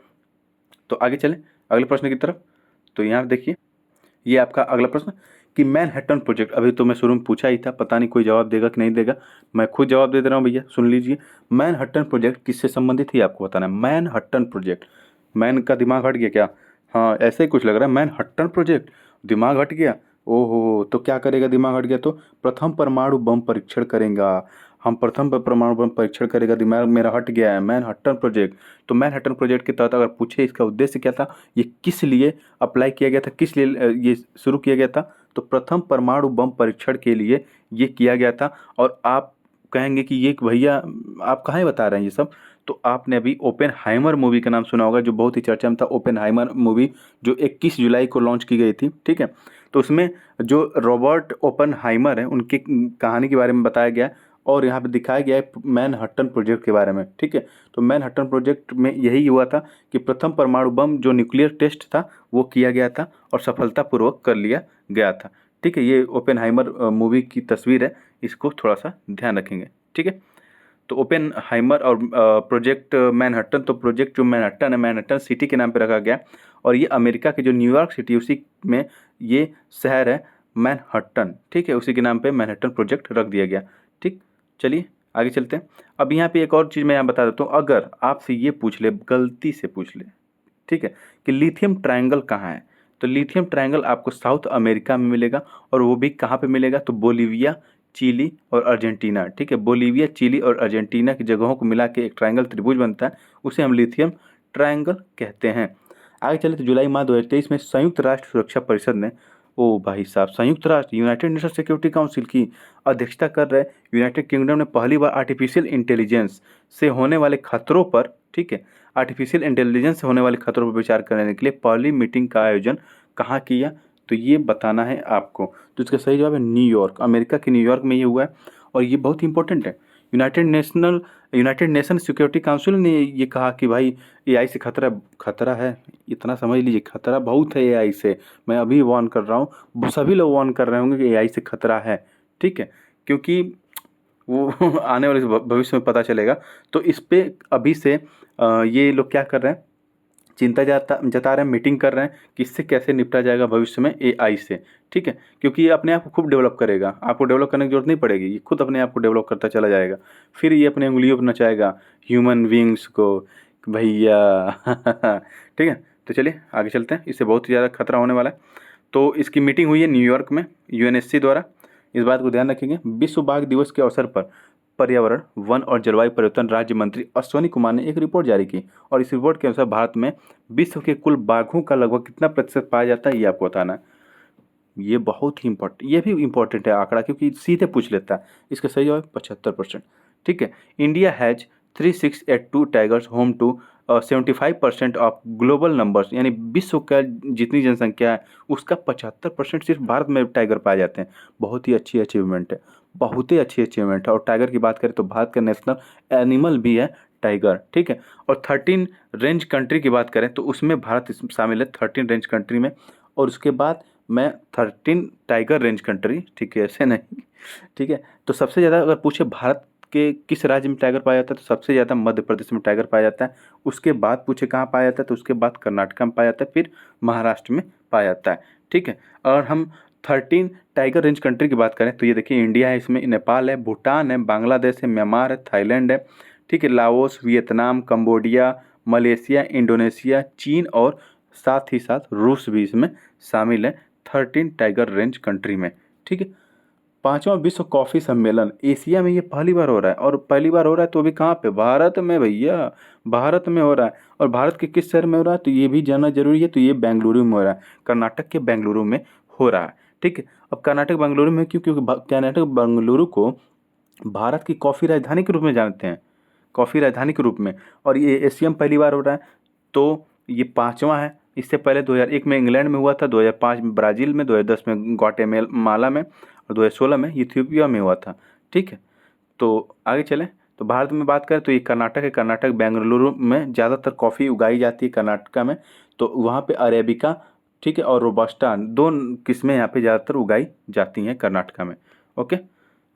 तो आगे चलें अगले प्रश्न की तरफ। तो यहाँ देखिए, ये आपका अगला प्रश्न कि मैनहट्टन प्रोजेक्ट, अभी तो मैं शुरू में पूछा ही था, पता नहीं कोई जवाब देगा कि नहीं देगा, मैं खुद जवाब दे रहा हूँ भैया, सुन लीजिए। मैनहट्टन प्रोजेक्ट किससे संबंधित है आपको बताना है। मैनहट्टन प्रोजेक्ट, मैन का दिमाग हट गया क्या? हाँ, ऐसे ही कुछ लग रहा है। मैनहट्टन प्रोजेक्ट, दिमाग हट गया। ओहो, तो क्या करेगा दिमाग हट गया तो? प्रथम परमाणु बम परीक्षण करेगा। हम प्रथम परमाणु बम परीक्षण करेगा, दिमाग मेरा हट गया है। मैनहट्टन प्रोजेक्ट, तो मैनहट्टन प्रोजेक्ट के तहत अगर पूछे इसका उद्देश्य क्या था, ये किस लिए अप्लाई किया गया था, किस लिए ये शुरू किया गया था, तो प्रथम परमाणु बम परीक्षण के लिए ये किया गया था। और आप कहेंगे कि ये भैया आप कहाँ बता रहे हैं ये सब, तो आपने अभी ओपेनहाइमर मूवी का नाम सुना होगा, जो बहुत ही चर्चा में था। ओपेनहाइमर मूवी जो 21 जुलाई को लॉन्च की गई थी, ठीक है। तो उसमें जो रॉबर्ट ओपेनहाइमर है उनकी कहानी के बारे में बताया गया और यहाँ पे दिखाया गया है मैनहट्टन प्रोजेक्ट के बारे में, ठीक है। तो मैनहट्टन प्रोजेक्ट में यही हुआ था कि प्रथम परमाणु बम जो न्यूक्लियर टेस्ट था वो किया गया था और सफलतापूर्वक कर लिया गया था, ठीक है। ये ओपेनहाइमर मूवी की तस्वीर है, इसको थोड़ा सा ध्यान रखेंगे, ठीक है। तो ओपेनहाइमर और प्रोजेक्ट मैनहट्टन, तो प्रोजेक्ट जो मैनहट्टन है, मैनहट्टन सिटी के नाम पे रखा गया और ये अमेरिका की जो न्यूयॉर्क सिटी उसी में ये शहर है मैनहट्टन, ठीक है, उसी के नाम पे मैनहट्टन प्रोजेक्ट रख दिया गया, ठीक। चलिए आगे चलते हैं। अब यहाँ पे एक और चीज़ मैं यहाँ बता देता हूँ, अगर आपसे ये पूछ ले, गलती से पूछ ले, ठीक है, कि लिथियम ट्रायंगल कहाँ है, तो लिथियम ट्रायंगल आपको साउथ अमेरिका में मिलेगा। और वो भी कहाँ पे मिलेगा, तो बोलीविया, चिली और अर्जेंटीना, ठीक है। बोलीविया, चिली और अर्जेंटीना की जगहों को मिला के एक ट्रायंगल त्रिभुज बनता है, उसे हम लिथियम ट्रायंगल कहते हैं। आगे चले तो जुलाई माह 2023 में संयुक्त राष्ट्र सुरक्षा परिषद ने, ओ भाई साहब, संयुक्त राष्ट्र यूनाइटेड नेशन सिक्योरिटी काउंसिल की अध्यक्षता कर रहे यूनाइटेड किंगडम ने पहली बार आर्टिफिशियल इंटेलिजेंस से होने वाले खतरों पर, ठीक है, आर्टिफिशियल इंटेलिजेंस से होने वाले खतरों पर विचार करने के लिए पहली मीटिंग का आयोजन कहाँ किया, तो ये बताना है आपको। तो इसका सही जवाब है न्यूयॉर्क, अमेरिका के न्यूयॉर्क में ये हुआ है। और ये बहुत ही इंपॉर्टेंट है। यूनाइटेड नेशन सिक्योरिटी काउंसिल ने ये कहा कि भाई एआई से खतरा है, इतना समझ लीजिए, खतरा बहुत है एआई से। मैं अभी वार्न कर रहा हूँ, सभी लोग वार्न कर रहे होंगे कि एआई से खतरा है, ठीक है, क्योंकि वो आने वाले भविष्य में पता चलेगा। तो इस पे अभी से ये लोग क्या कर रहे हैं, चिंता जता रहे हैं, मीटिंग कर रहे हैं कि इससे कैसे निपटा जाएगा भविष्य में एआई से, ठीक है, क्योंकि ये अपने आप को खूब डेवलप करेगा, आपको डेवलप करने की जरूरत नहीं पड़ेगी, ये खुद अपने आप को डेवलप करता चला जाएगा। फिर ये अपने उंगलियों पर नचाएगा ह्यूमन बींग्स को, भैया ठीक है। तो चलिए आगे चलते हैं, इससे बहुत ही ज़्यादा खतरा होने वाला है। तो इसकी मीटिंग हुई है न्यूयॉर्क में यूएनएससी द्वारा। इस बात को ध्यान रखेंगे। विश्व बाघ दिवस के अवसर पर पर्यावरण, वन और जलवायु परिवर्तन राज्य मंत्री अश्वनी कुमार ने एक रिपोर्ट जारी की और इस रिपोर्ट के अनुसार भारत में विश्व के कुल बाघों का लगभग कितना प्रतिशत पाया जाता है, ये आपको बताना है। ये बहुत ही इम्पोर्टेंट, ये भी इम्पोर्टेंट है आंकड़ा, क्योंकि सीधे पूछ लेता है। इसका सही जवाब 75%, ठीक है। India has 3682 tigers home to 75% of global numbers, यानी विश्व का जितनी जनसंख्या है उसका 75% सिर्फ भारत में टाइगर पाए जाते हैं। बहुत ही अच्छी अचीवमेंट है, बहुत ही अच्छी अचीवमेंट है। और टाइगर की बात करें तो भारत का नेशनल एनिमल भी है टाइगर, ठीक है। और 13 रेंज कंट्री की बात करें तो उसमें भारत शामिल है 13 रेंज कंट्री में। और उसके बाद मैं 13 टाइगर रेंज कंट्री, ठीक है, ऐसे नहीं, ठीक है। तो सबसे ज़्यादा अगर पूछे भारत के किस राज्य में टाइगर पाया जाता है, तो सबसे ज़्यादा मध्य प्रदेश में टाइगर पाया जाता है। उसके बाद पूछे कहाँ पाया जाता है, तो उसके बाद कर्नाटक में पाया जाता है, फिर महाराष्ट्र में पाया जाता है, ठीक है। और हम 13 टाइगर रेंज कंट्री की बात करें तो ये देखिए इंडिया है, इसमें नेपाल है, भूटान है, बांग्लादेश है, म्यांमार है, थाईलैंड है, ठीक है, Laos, Vietnam, Cambodia, Malaysia, Indonesia, चीन और साथ ही साथ रूस भी इसमें शामिल है 13 टाइगर रेंज कंट्री में, ठीक है। 5वां विश्व कॉफ़ी सम्मेलन एशिया में ये पहली बार हो रहा है, और पहली बार हो रहा है तो अभी कहाँ पे, भारत में भैया, भारत में हो रहा है। और भारत के किस शहर में हो रहा है तो ये भी जानना जरूरी है। तो ये बेंगलुरु में हो रहा है, कर्नाटक के बेंगलुरु में हो रहा है, ठीक है। अब कर्नाटक बेंगलुरु में क्यों, क्योंकि कर्नाटक बेंगलुरु को भारत की कॉफ़ी राजधानी के रूप में जानते हैं, कॉफ़ी राजधानी के रूप में। और ये एशिया में पहली बार हो रहा है, तो ये 5वां है। इससे पहले 2001 में इंग्लैंड में हुआ था, 2005 में ब्राज़ील में, 2010 में ग्वाटेमाला में और 2016 में इथियोपिया में हुआ था, ठीक है। तो आगे चलें, तो भारत में बात करें तो ये कर्नाटक है, कर्नाटक बेंगलुरु में ज़्यादातर कॉफ़ी उगाई जाती है कर्नाटका में। तो वहाँ पे अरेबिका, ठीक है, और रोबस्टा, 2 किस्में यहाँ पे ज़्यादातर उगाई जाती हैं कर्नाटका में। ओके,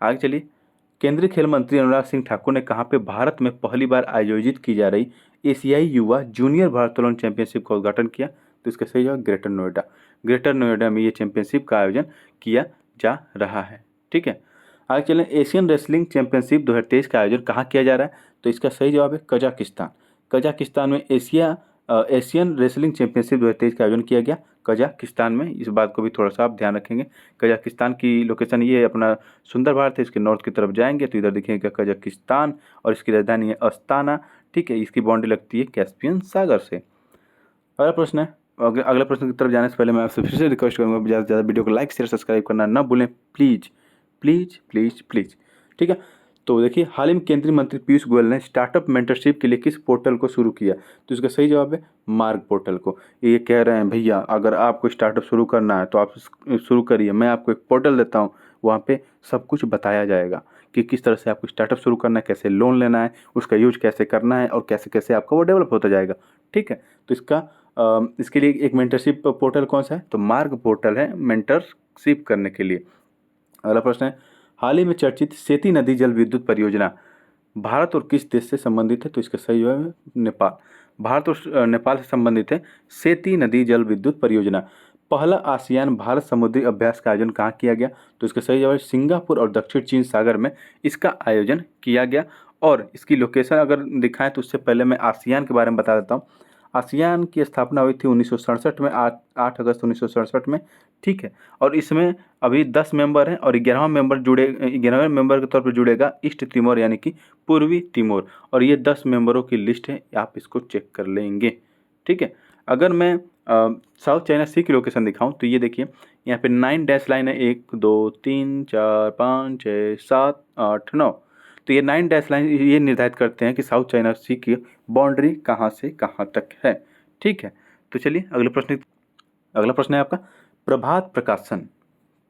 आगे चलिए। केंद्रीय खेल मंत्री अनुराग सिंह ठाकुर ने कहाँ पे भारत में पहली बार आयोजित की जा रही एशियाई युवा जूनियर भारोत्तोलन चैंपियनशिप का उद्घाटन किया, तो इसका सही जवाब ग्रेटर नोएडा। ग्रेटर नोएडा में ये चैंपियनशिप का आयोजन किया जा रहा है, ठीक है। आगे चलें, एशियन रेसलिंग चैंपियनशिप 2023 का आयोजन कहाँ किया जा रहा है, तो इसका सही जवाब है कजाकिस्तान। कजाकिस्तान में एशियन रेसलिंग चैंपियनशिप 2023 का आयोजन किया गया कजाकिस्तान में। इस बात को भी थोड़ा सा आप ध्यान रखेंगे। कजाकिस्तान की लोकेशन ये अपना सुंदर भारत है, इसके नॉर्थ की तरफ जाएंगे तो इधर दिखेगा कजाकिस्तान और इसकी राजधानी है अस्ताना, ठीक है। इसकी बाउंड्री लगती है कैस्पियन सागर से। अगला प्रश्न है, अगले प्रश्न की तरफ जाने से पहले मैं आपसे फिर से रिक्वेस्ट करूंगा ज़्यादा से ज़्यादा वीडियो को लाइक शेयर सब्सक्राइब करना ना भूलें, प्लीज़ प्लीज़ प्लीज़ प्लीज़, ठीक है। तो देखिए, हाल ही में केंद्रीय मंत्री पीयूष गोयल ने स्टार्टअप मेंटरशिप के लिए किस पोर्टल को शुरू किया, तो इसका सही जवाब है मार्ग पोर्टल को। ये कह रहे हैं भैया अगर आपको स्टार्टअप शुरू करना है तो आप शुरू करिए, मैं आपको एक पोर्टल देता हूँ, वहाँ पे सब कुछ बताया जाएगा कि किस तरह से आपको स्टार्टअप शुरू करना है, कैसे लोन लेना है, उसका यूज कैसे करना है और कैसे कैसे आपका वो डेवलप होता जाएगा, ठीक है। तो इसके लिए एक मेंटरशिप पोर्टल कौन सा है, तो मार्ग पोर्टल है मेंटरशिप करने के लिए। अगला प्रश्न है, हाल ही में चर्चित सेती नदी जल विद्युत परियोजना भारत और किस देश से संबंधित है, तो इसका सही जवाब है नेपाल। भारत और नेपाल से संबंधित है सेती नदी जल विद्युत परियोजना। पहला आसियान भारत समुद्री अभ्यास का आयोजन कहाँ किया गया, तो इसका सही जवाब है सिंगापुर और दक्षिण चीन सागर में इसका आयोजन किया गया। और इसकी लोकेशन अगर दिखाएं तो उससे पहले मैं आसियान के बारे में बता देता हूँ। आसियान की स्थापना हुई थी 1967 में, 8 अगस्त 1967 में, ठीक है। और इसमें अभी 10 मेंबर हैं और 11वें मेंबर के तौर पर जुड़ेगा ईस्ट तिमोर यानी कि पूर्वी तिमोर। और ये 10 मेंबरों की लिस्ट है, आप इसको चेक कर लेंगे, ठीक है। अगर मैं साउथ चाइना सी की लोकेशन दिखाऊं तो ये देखिए यहाँ पे 9 डैश लाइन है, 1 2 3 4 5 6 7 8 9। तो ये 9 डैश लाइन ये निर्धारित करते हैं कि साउथ चाइना सी की बाउंड्री कहाँ से कहाँ तक है, ठीक है। तो चलिए अगला प्रश्न है आपका प्रभात प्रकाशन,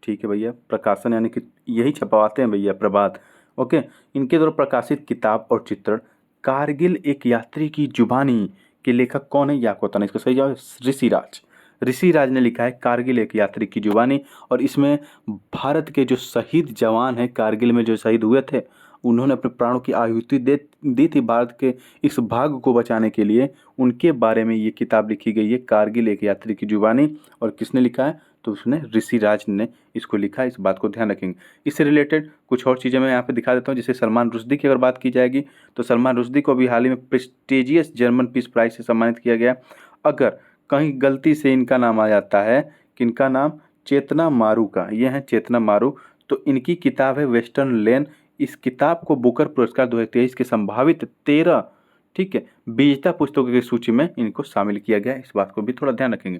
ठीक है भैया। प्रकाशन यानी कि यही छपवाते हैं भैया, प्रभात, ओके। इनके द्वारा प्रकाशित किताब और चित्रण कारगिल एक यात्री की जुबानी के लेखक कौन है, ये आपको बताना। इसका सही जवाब है ऋषिराज। ऋषिराज ने लिखा है कारगिल एक यात्री की जुबानी। और इसमें भारत के जो शहीद जवान हैं कारगिल में जो शहीद हुए थे उन्होंने अपने प्राणों की आहुति दे दी थी भारत के इस भाग को बचाने के लिए। उनके बारे में ये किताब लिखी गई है, कारगिल एक यात्री की जुबानी। और किसने लिखा है? तो उसने ऋषिराज ने इसको लिखा है। इस बात को ध्यान रखेंगे। इससे रिलेटेड कुछ और चीज़ें मैं यहाँ पे दिखा देता हूँ। जैसे सलमान रुश्दी की अगर बात की जाएगी तो सलमान रुश्दी को अभी हाल ही में प्रेस्टिजियस जर्मन पीस प्राइज से सम्मानित किया गया। अगर कहीं गलती से इनका नाम आ जाता है, कि इनका नाम चेतना मारू का, ये है चेतना मारू, तो इनकी किताब है वेस्टर्न लेन। इस किताब को बुकर पुरस्कार 2023 के संभावित 13, ठीक है, विजेता पुस्तकों की सूची में इनको शामिल किया गया है। इस बात को भी थोड़ा ध्यान रखेंगे।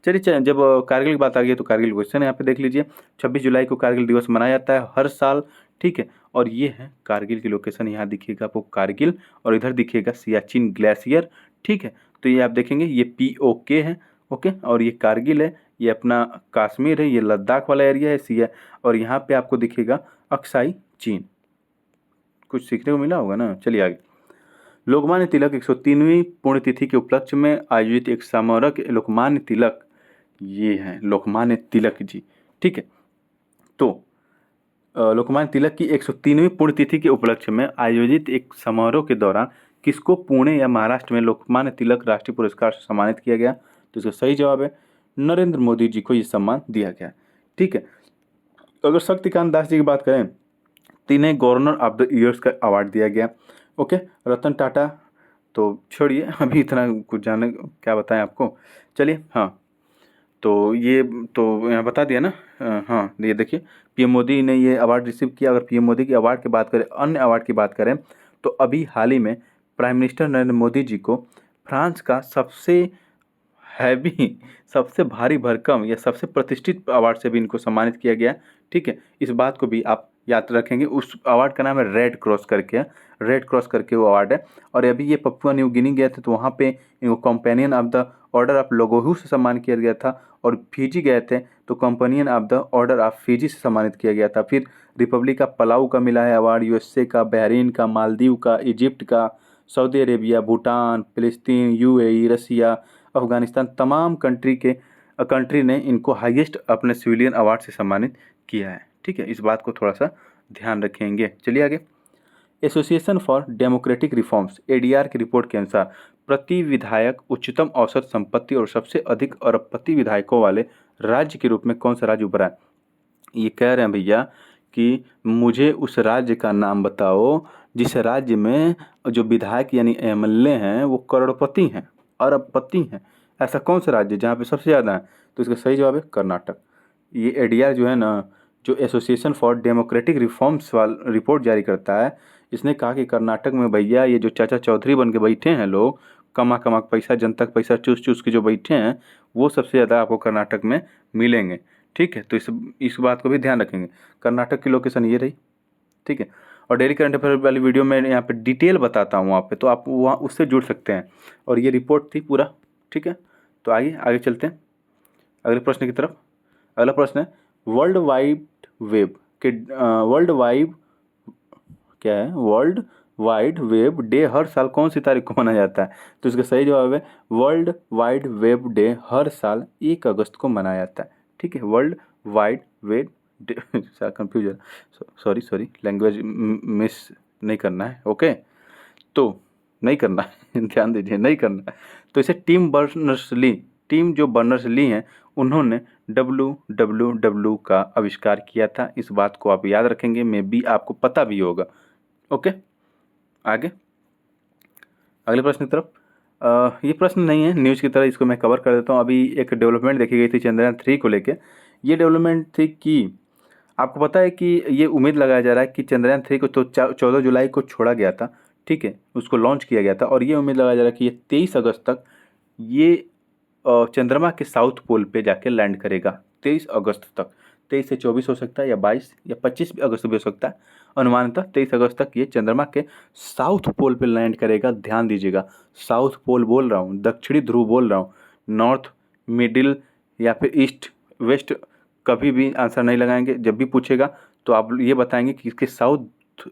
चलिए, जब कारगिल की बात आ गई तो कारगिल क्वेश्चन यहाँ पे देख लीजिए। 26 जुलाई को कारगिल दिवस मनाया जाता है हर साल, ठीक है। और ये है कारगिल की लोकेशन, यहाँ दिखेगा आपको कारगिल और इधर दिखेगा सियाचिन ग्लेशियर, ठीक है। तो ये आप देखेंगे, ये POK है, ओके। और ये कारगिल है, ये अपना कश्मीर है, ये लद्दाख वाला एरिया है सिया। और यहाँ पे आपको दिखेगा अक्साई चीन। कुछ सीखने को मिला होगा ना। चलिए आगे। लोकमान्य तिलक 103वीं पुण्यतिथि के उपलक्ष्य में आयोजित एक समारोह लोकमान्य तिलक, ये हैं लोकमान्य तिलक जी, ठीक है। तो लोकमान्य तिलक की 103वीं पुण्यतिथि के उपलक्ष्य में आयोजित एक समारोह के दौरान किसको पुणे या महाराष्ट्र में लोकमान्य तिलक राष्ट्रीय पुरस्कार से सम्मानित किया गया? तो इसका सही जवाब है नरेंद्र मोदी जी को ये सम्मान दिया गया, ठीक है। अगर शक्तिकांत दास जी की बात करें तो इन्हें गवर्नर ऑफ द ईयर्स का अवार्ड दिया गया, ओके। रतन टाटा तो छोड़िए, अभी इतना कुछ जाने क्या बताएं आपको। चलिए, हाँ, तो ये तो यहाँ बता दिया ना। हाँ, ये देखिए, PM मोदी ने ये अवार्ड रिसीव किया। अगर PM मोदी की अवार्ड की बात करें, अन्य अवार्ड की बात करें, तो अभी हाल ही में प्राइम मिनिस्टर नरेंद्र मोदी जी को फ्रांस का सबसे हैवी, सबसे भारी भरकम या सबसे प्रतिष्ठित अवार्ड से भी इनको सम्मानित किया गया, ठीक है। इस बात को भी आप याद रखेंगे। उस अवार्ड का नाम है रेड क्रॉस करके, रेड क्रॉस करके वो अवार्ड है। और अभी ये पपुआ न्यू गिनी गए थे, तो वहाँ पे इनको companion of the order of लोगोहू से सम्मान किया गया था। और फिजी गए थे तो companion of the order of Fiji से सम्मानित किया गया था। फिर रिपब्लिक ऑफ पलाऊ का मिला है अवार्ड, USA का, बहरीन का, मालदीव का, इजिप्ट का, सऊदी अरेबिया, भूटान, फिलिस्तीन, UAE, रसिया, अफगानिस्तान, तमाम कंट्री ने इनको हाईएस्ट अपने सिविलियन अवार्ड से सम्मानित किया है, ठीक है। इस बात को थोड़ा सा ध्यान रखेंगे। चलिए आगे। Association for democratic reforms ADR की रिपोर्ट के अनुसार प्रति विधायक उच्चतम औसत संपत्ति और सबसे अधिक अरबपति विधायकों वाले राज्य के रूप में कौन सा राज्य उभरा है? ये कह रहे हैं भैया कि मुझे उस राज्य का नाम बताओ जिस राज्य में जो विधायक यानी MLA हैं वो करोड़पति हैं, अरबपति हैं। ऐसा कौन सा राज्य जहाँ पे सबसे ज़्यादा है? तो इसका सही जवाब है कर्नाटक। ये ADR जो है ना, जो एसोसिएशन फॉर डेमोक्रेटिक रिफॉर्म्स वाला रिपोर्ट जारी करता है, इसने कहा कि कर्नाटक में भैया ये जो चाचा चौधरी बन के बैठे हैं लोग, कमा कमा पैसा, जनता का पैसा चूस चूस के जो बैठे हैं, वो सबसे ज़्यादा आपको कर्नाटक में मिलेंगे, ठीक है। तो इस बात को भी ध्यान रखेंगे। कर्नाटक की लोकेशन ये रही, ठीक है। और डेली करंट अफेयर वाली वीडियो में यहाँ पे डिटेल बताता हूँ वहाँ पे, तो आप वहाँ उससे जुड़ सकते हैं। और ये रिपोर्ट थी पूरा, ठीक है। तो आइए आगे चलते हैं अगले प्रश्न की तरफ। अगला प्रश्न है वर्ल्ड वाइड वेब के वर्ल्ड वाइड वेब डे हर साल कौन सी तारीख को मनाया जाता है? तो इसका सही जवाब है वर्ल्ड वाइड वेब डे हर साल 1 अगस्त को मनाया जाता है, ठीक है। World wide web day confusion, sorry, language miss नहीं करना है, ओके। तो नहीं करना है ध्यान दीजिए, नहीं करना है। तो इसे टीम जो बर्नर्स-ली हैं, उन्होंने WWW का आविष्कार किया था। इस बात को आप याद रखेंगे, मे बी आपको पता भी होगा, ओके। आगे अगले प्रश्न की तरफ। ये प्रश्न नहीं है, न्यूज़ की तरह इसको मैं कवर कर देता हूँ। अभी एक डेवलपमेंट देखी गई थी चंद्रयान 3 को लेके। ये डेवलपमेंट थी कि आपको पता है कि ये उम्मीद लगाया जा रहा है कि चंद्रयान 3 को तो 14 जुलाई को छोड़ा गया था, ठीक है, उसको लॉन्च किया गया था। और ये उम्मीद लगाया जा रहा है कि ये 23 अगस्त तक ये चंद्रमा के साउथ पोल पे जाके लैंड करेगा। 23 अगस्त तक, 23 से 24 हो सकता है, या 22 या 25 अगस्त भी हो सकता है। अनुमानतः 23 अगस्त तक ये चंद्रमा के साउथ पोल पे लैंड करेगा। ध्यान दीजिएगा, साउथ पोल बोल रहा हूँ, दक्षिणी ध्रुव बोल रहा हूँ। नॉर्थ, मिडिल या फिर ईस्ट वेस्ट कभी भी आंसर नहीं लगाएंगे। जब भी पूछेगा तो आप ये बताएंगे कि इसके साउथ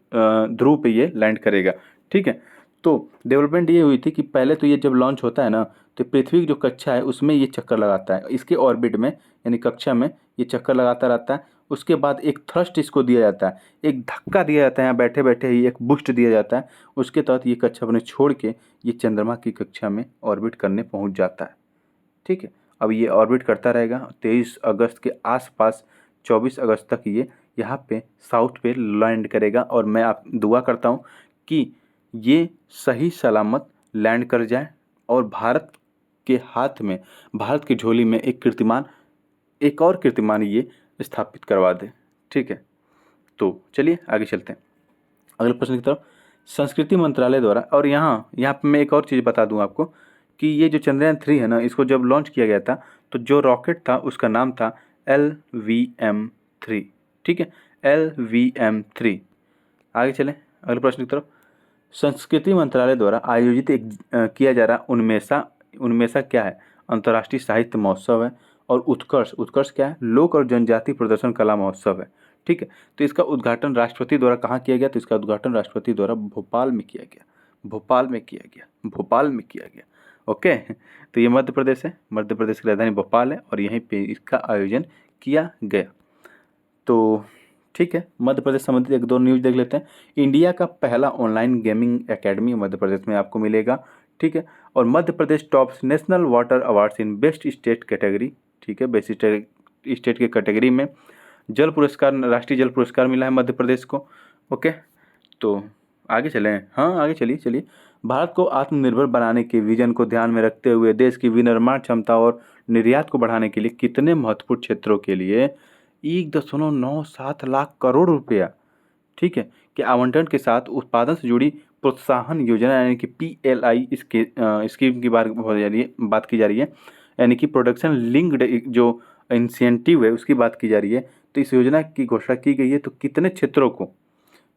ध्रुव पे ये लैंड करेगा, ठीक है। तो डेवलपमेंट ये हुई थी कि पहले तो ये जब लॉन्च होता है ना, तो पृथ्वी की जो कक्षा है उसमें ये चक्कर लगाता है, इसके ऑर्बिट में यानी कक्षा में ये चक्कर लगाता रहता है। उसके बाद एक थ्रस्ट इसको दिया जाता है, एक धक्का दिया जाता है, यहाँ बैठे बैठे ही एक बूस्ट दिया जाता है। उसके तहत ये कक्षा अपने छोड़ के ये चंद्रमा की कक्षा में ऑर्बिट करने पहुँच जाता है। ठीक है, अब ये ऑर्बिट करता रहेगा। 23 अगस्त के आसपास 24 अगस्त तक ये यहाँ पे साउथ पे लैंड करेगा, और मैं आप दुआ करता हूँ कि ये सही सलामत लैंड कर जाए और भारत के हाथ में, भारत की झोली में एक और कीर्तिमान ये स्थापित करवा दे। ठीक है, तो चलिए आगे चलते हैं अगले प्रश्न की तरफ। संस्कृति मंत्रालय द्वारा, और यहाँ यहाँ पे मैं एक और चीज़ बता दूँ आपको कि ये जो चंद्रयान 3 है ना, इसको जब लॉन्च किया गया था तो जो रॉकेट था उसका नाम था LVM-3। ठीक है, LVM-3। आगे चलें अगले प्रश्न की तरफ। संस्कृति मंत्रालय द्वारा आयोजित एक किया जा रहा उन्मेषा, उन्मेषा क्या है? अंतर्राष्ट्रीय साहित्य महोत्सव है। और उत्कर्ष, उत्कर्ष क्या है? लोक और जनजाति प्रदर्शन कला महोत्सव है। ठीक है, तो इसका उद्घाटन राष्ट्रपति द्वारा कहाँ किया गया? तो इसका उद्घाटन राष्ट्रपति द्वारा भोपाल में किया गया, भोपाल में किया गया, भोपाल में किया गया। ओके, तो ये मध्य प्रदेश है, मध्य प्रदेश की राजधानी भोपाल है और यहीं पे इसका आयोजन किया गया। तो ठीक है, मध्य प्रदेश संबंधित एक दो न्यूज़ देख लेते हैं। इंडिया का पहला online gaming academy Madhya Pradesh में आपको मिलेगा। ठीक है, और Madhya Pradesh tops national water awards in best state category. ठीक है, बेस्ट स्टेट के कैटेगरी में जल पुरस्कार, राष्ट्रीय जल पुरस्कार मिला है मध्य प्रदेश को। ओके, तो आगे चलें। हाँ आगे चलिए चलिए। भारत को आत्मनिर्भर बनाने के विजन को ध्यान में रखते हुए देश की विनिर्माण क्षमता और निर्यात को बढ़ाने के लिए कितने महत्वपूर्ण क्षेत्रों के लिए 1.97 लाख करोड़ रुपया, ठीक है, के आवंटन के साथ उत्पादन से जुड़ी प्रोत्साहन योजना यानी कि PLI इसके स्कीम की बात की जा रही है, यानी कि प्रोडक्शन लिंक्ड जो इंसेंटिव है उसकी बात की जा रही है। तो इस योजना की घोषणा की गई है। तो कितने क्षेत्रों को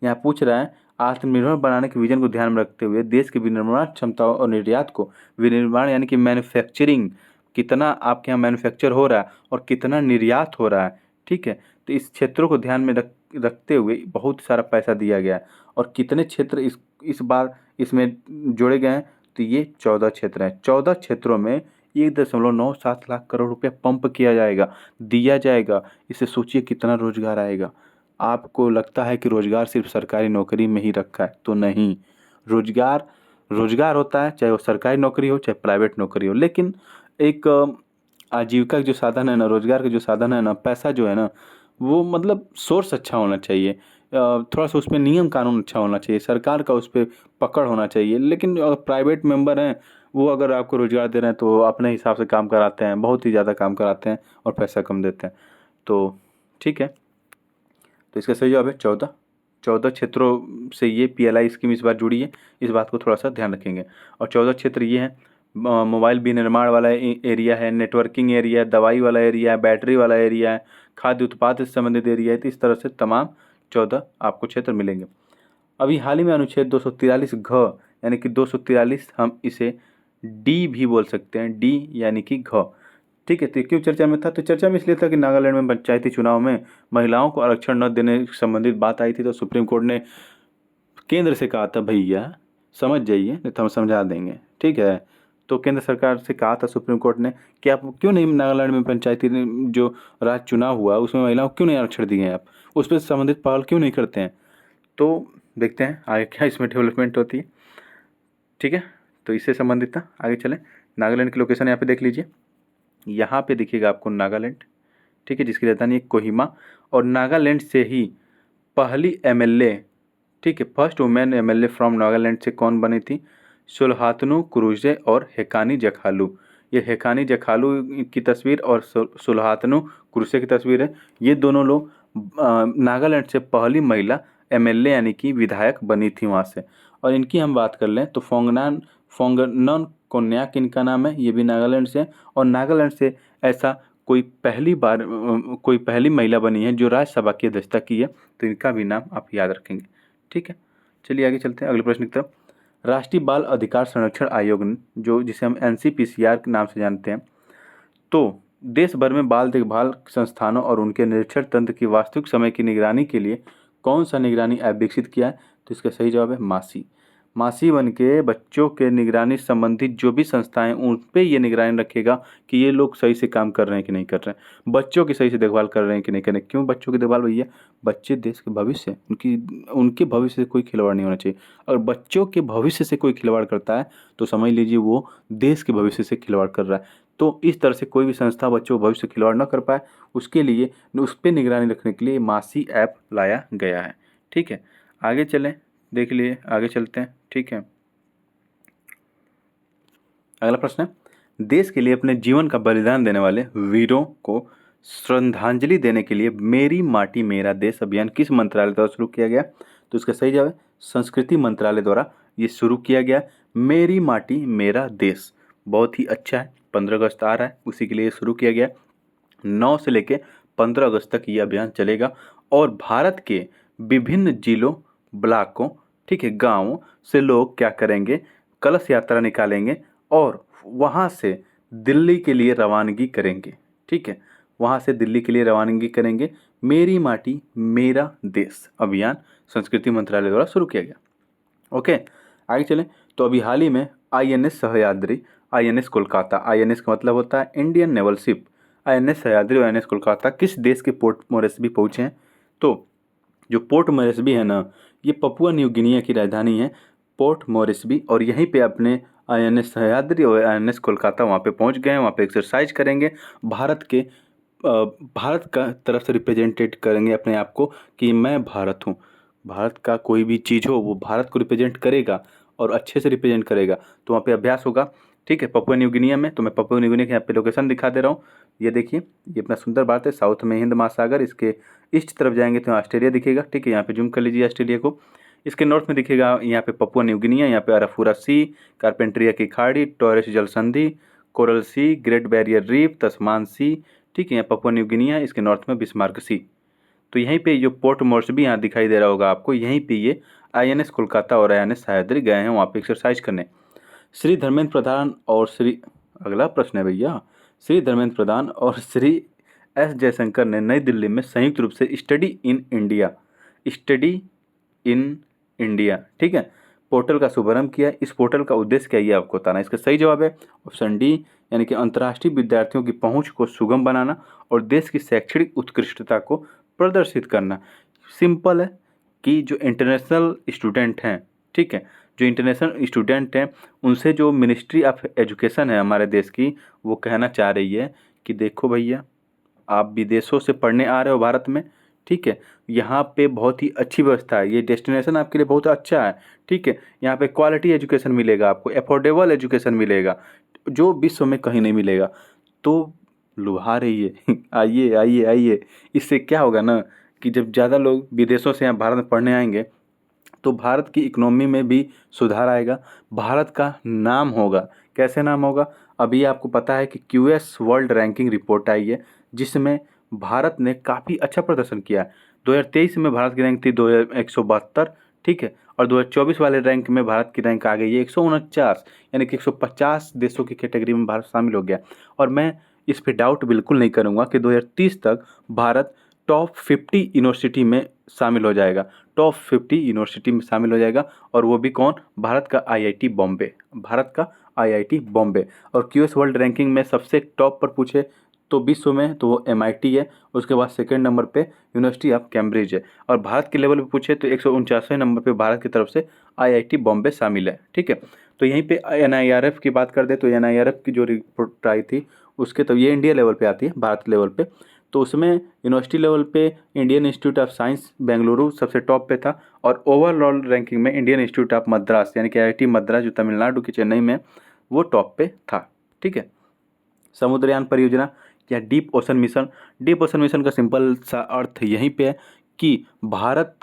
यहाँ पूछ रहा है, आत्मनिर्भर बनाने के विजन को ध्यान में रखते हुए देश की विनिर्माण क्षमता और निर्यात को, विनिर्माण यानी कि मैन्युफैक्चरिंग, कितना आपके यहाँ मैन्युफैक्चर हो रहा है और कितना निर्यात हो रहा है। ठीक है, तो इस क्षेत्रों को ध्यान में रखते हुए बहुत सारा पैसा दिया गया है। और कितने क्षेत्र इस बार इसमें जोड़े गए हैं? तो ये 14 क्षेत्र हैं। 14 क्षेत्रों में 1.97 लाख करोड़ रुपया पंप किया जाएगा, दिया जाएगा। इसे सोचिए कितना रोजगार आएगा। आपको लगता है कि रोजगार सिर्फ सरकारी नौकरी में ही रखा है, तो नहीं। रोजगार रोजगार होता है, चाहे वो सरकारी नौकरी हो चाहे प्राइवेट नौकरी हो। लेकिन एक आजीविका का जो साधन है ना, रोजगार का जो साधन है ना, पैसा जो है ना, वो मतलब सोर्स अच्छा होना चाहिए। थोड़ा सा उसमें नियम कानून अच्छा होना चाहिए, सरकार का उस पर पकड़ होना चाहिए। लेकिन प्राइवेट मेंबर हैं, वो अगर आपको रोजगार दे रहे हैं तो अपने हिसाब से काम कराते हैं, बहुत ही ज़्यादा काम कराते हैं और पैसा कम देते हैं। तो ठीक है, तो इसका सही जवाब है 14। 14 क्षेत्रों से ये PLI स्कीम इस बार जुड़ी है, इस बात को थोड़ा सा ध्यान रखेंगे। और 14 क्षेत्र ये हैं, मोबाइल विनिर्माण वाला एरिया है, नेटवर्किंग एरिया है, दवाई वाला एरिया है, बैटरी वाला एरिया है, खाद्य उत्पाद से संबंधित एरिया है। तो इस तरह से तमाम 14 आपको क्षेत्र मिलेंगे। अभी हाल ही में अनुच्छेद 243 घ यानी कि 243 हम इसे डी भी बोल सकते हैं, डी यानी कि घ। ठीक है, तो क्यों चर्चा में था? तो चर्चा में इसलिए था कि नागालैंड में पंचायती चुनाव में महिलाओं को आरक्षण न देने संबंधित बात आई थी। तो सुप्रीम कोर्ट ने केंद्र से कहा था, भैया समझ जाइए नहीं तो हम समझा देंगे। ठीक है, तो केंद्र सरकार से कहा था सुप्रीम कोर्ट ने कि आप क्यों नहीं, नागालैंड में पंचायती जो राज्य चुनाव हुआ उसमें महिलाओं को क्यों नहीं आरक्षण दिए हैं, आप उस पर संबंधित पहल क्यों नहीं करते हैं। तो देखते हैं आगे क्या इसमें डेवलपमेंट होती है। ठीक है, तो इससे संबंधित था। आगे चलें, नागालैंड की लोकेशन यहाँ पे देख लीजिए। यहाँ पे दिखेगा आपको नागालैंड, ठीक है, जिसकी राजधानी है कोहिमा। और नागालैंड से ही पहली MLA, ठीक है, first women MLA from Nagaland से कौन बनी थी? सुलहातनु कुरुजे और हेकानी जखालू। ये हेकानी जखालू की तस्वीर और सुलहातनु कुरुसे की तस्वीर है। ये दोनों लोग नागालैंड से पहली महिला MLA यानी कि विधायक बनी थी वहाँ से। और इनकी हम बात कर लें तो फोंगनन कोन्याक इनका नाम है, ये भी नागालैंड से। और नागालैंड से ऐसा कोई पहली महिला बनी है जो राज्यसभा की अध्यक्षता की है। तो इनका भी नाम आप याद रखेंगे। ठीक है, चलिए आगे चलते हैं अगले प्रश्न की तरफ। राष्ट्रीय बाल अधिकार संरक्षण आयोग जो जिसे हम NCPCR के नाम से जानते हैं, तो देश भर में बाल देखभाल संस्थानों और उनके निरीक्षण तंत्र की वास्तविक समय की निगरानी के लिए कौन सा निगरानी ऐप विकसित किया है? तो इसका सही जवाब है मासी। मासी बन के बच्चों के निगरानी संबंधित जो भी संस्थाएं उन पे ये निगरानी रखेगा कि ये लोग सही से काम कर रहे हैं कि नहीं कर रहे हैं, बच्चों की सही से देखभाल कर रहे हैं कि नहीं कर रहे हैं। क्यों बच्चों की देखभाल भैया? बच्चे देश के भविष्य हैं, उनकी उनके भविष्य से कोई खिलवाड़ नहीं होना चाहिए। अगर बच्चों के भविष्य से कोई खिलवाड़ करता है तो समझ लीजिए वो देश के भविष्य से खिलवाड़ कर रहा है। तो इस तरह से कोई भी संस्था बच्चों के भविष्य से खिलवाड़ न कर पाए, उसके लिए उस पर निगरानी रखने के लिए मासी ऐप लाया गया है। ठीक है, आगे चलें, देख लिए, आगे चलते हैं। ठीक है, अगला प्रश्न है, देश के लिए अपने जीवन का बलिदान देने वाले वीरों को श्रद्धांजलि देने के लिए मेरी माटी मेरा देश अभियान किस मंत्रालय द्वारा शुरू किया गया? तो इसका सही जवाब है संस्कृति मंत्रालय द्वारा ये शुरू किया गया। मेरी माटी मेरा देश बहुत ही अच्छा है, 15 अगस्त आ रहा है, उसी के लिए शुरू किया गया। 9 से लेकर 15 अगस्त तक ये अभियान चलेगा और भारत के विभिन्न जिलों, ब्लॉकों, ठीक है, गांवों से लोग क्या करेंगे, कलश यात्रा निकालेंगे और वहाँ से दिल्ली के लिए रवानगी करेंगे। ठीक है, वहाँ से दिल्ली के लिए रवानगी करेंगे। मेरी माटी मेरा देश अभियान संस्कृति मंत्रालय द्वारा शुरू किया गया। ओके, आगे चलें। तो अभी हाल ही में INS Sahyadri, INS Kolkata, INS का मतलब होता है Indian naval ship, INS Sahyadri और INS कोलकाता किस देश के पोर्ट मोरेस्बी पहुँचे हैं? तो जो पोर्ट मोरेस्बी है ना, ये पपुआ न्यू गिनिया की राजधानी है पोर्ट मोरेस्बी, और यहीं पे अपने INS सह्याद्री और INS कोलकाता वहाँ पे पहुँच गए हैं। वहाँ पे एक्सरसाइज करेंगे, भारत का तरफ से रिप्रेजेंटेट करेंगे अपने आप को कि मैं भारत हूँ। भारत का कोई भी चीज़ हो वो भारत को रिप्रेजेंट करेगा और अच्छे से रिप्रेजेंट करेगा। तो वहाँ पे अभ्यास होगा। ठीक है, पपुआ न्यू गिनिया में। तो मैं पपुआ न्यू गिनिया के यहाँ पे लोकेशन दिखा दे रहा हूँ। ये देखिए, ये अपना सुंदर भारत है, साउथ में हिंद महासागर, इसके ईस्ट तरफ जाएंगे तो ऑस्ट्रेलिया दिखेगा। ठीक है, यहाँ पे जूम कर लीजिए ऑस्ट्रेलिया को। इसके नॉर्थ में दिखेगा यहाँ पे पपुआ न्यू गिनिया, यहाँ पे अराफुरा सी, कारपेंट्रिया की खाड़ी, टॉरेस जल संधि, कोरल सी, ग्रेट बैरियर रीफ, तस्मान सी। ठीक है, यहाँ पपुआ न्यू गिनिया, इसके नॉर्थ में बिस्मार्क सी। तो यहीं पे जो पोर्ट मोरेस्बी यहाँ दिखाई दे रहा होगा आपको, यहीं पे ये INS कोलकाता और INS सह्याद्री गए हैं वहाँ पे एक्सरसाइज करने। श्री धर्मेंद्र प्रधान और श्री, अगला प्रश्न है भैया, श्री धर्मेंद्र प्रधान और श्री S जयशंकर ने नई दिल्ली में संयुक्त रूप से स्टडी इन इंडिया, ठीक है, पोर्टल का शुभारंभ किया। इस पोर्टल का उद्देश्य क्या है ये आपको बताना है। इसका सही जवाब है ऑप्शन डी, यानी कि अंतर्राष्ट्रीय विद्यार्थियों की पहुंच को सुगम बनाना और देश की शैक्षणिक उत्कृष्टता को प्रदर्शित करना। सिंपल है कि जो इंटरनेशनल स्टूडेंट हैं, ठीक है, जो इंटरनेशनल स्टूडेंट हैं उनसे जो मिनिस्ट्री ऑफ एजुकेशन है हमारे देश की, वो कहना चाह रही है कि देखो भैया, आप विदेशों से पढ़ने आ रहे हो भारत में, ठीक है, यहाँ पे बहुत ही अच्छी व्यवस्था है, ये डेस्टिनेशन आपके लिए बहुत अच्छा है। ठीक है, यहाँ पे क्वालिटी एजुकेशन मिलेगा आपको, अफोर्डेबल एजुकेशन मिलेगा जो विश्व में कहीं नहीं मिलेगा। तो लुभा रही है आइए आइए आइए। इससे क्या होगा ना कि जब ज़्यादा लोग विदेशों से यहाँ भारत में पढ़ने आएंगे तो भारत की इकोनॉमी में भी सुधार आएगा, भारत का नाम होगा। कैसे नाम होगा? अभी आपको पता है कि QS वर्ल्ड रैंकिंग रिपोर्ट आई है जिसमें भारत ने काफ़ी अच्छा प्रदर्शन किया है। 2023 में भारत की रैंक थी 172, ठीक है, और 2024 वाले रैंक में भारत की रैंक आ गई है 149, यानी कि 150 देशों की कैटेगरी में भारत शामिल हो गया। और मैं इस पे डाउट बिल्कुल नहीं करूँगा कि 2030 तक भारत टॉप 50 यूनिवर्सिटी में शामिल हो जाएगा, टॉप 50 यूनिवर्सिटी में शामिल हो जाएगा। और वो भी कौन? भारत का IIT बॉम्बे, भारत का IIT बॉम्बे। और QS वर्ल्ड रैंकिंग में सबसे टॉप पर पूछे तो विश्व में तो वो MIT है, उसके बाद सेकेंड नंबर पे यूनिवर्सिटी ऑफ कैम्ब्रिज है, और भारत के लेवल पे पूछे तो 149वें नंबर पे भारत की तरफ से IIT बॉम्बे शामिल है। ठीक है, तो यहीं पे NIRF की बात कर दे तो NIRF की जो रिपोर्ट आई थी उसके, तो ये इंडिया लेवल पे आती है, भारत लेवल पे, तो उसमें यूनिवर्सिटी लेवल पे Indian institute of science Bengaluru सबसे टॉप पे था, और ओवरऑल रैंकिंग में इंडियन इंस्टीट्यूट ऑफ मद्रास यानी कि IIT मद्रास जो तमिलनाडु की चेन्नई में, वो टॉप पे था। ठीक है, समुद्रयान परियोजना या deep ocean mission, deep ocean mission का सिंपल सा अर्थ यहीं पे है कि भारत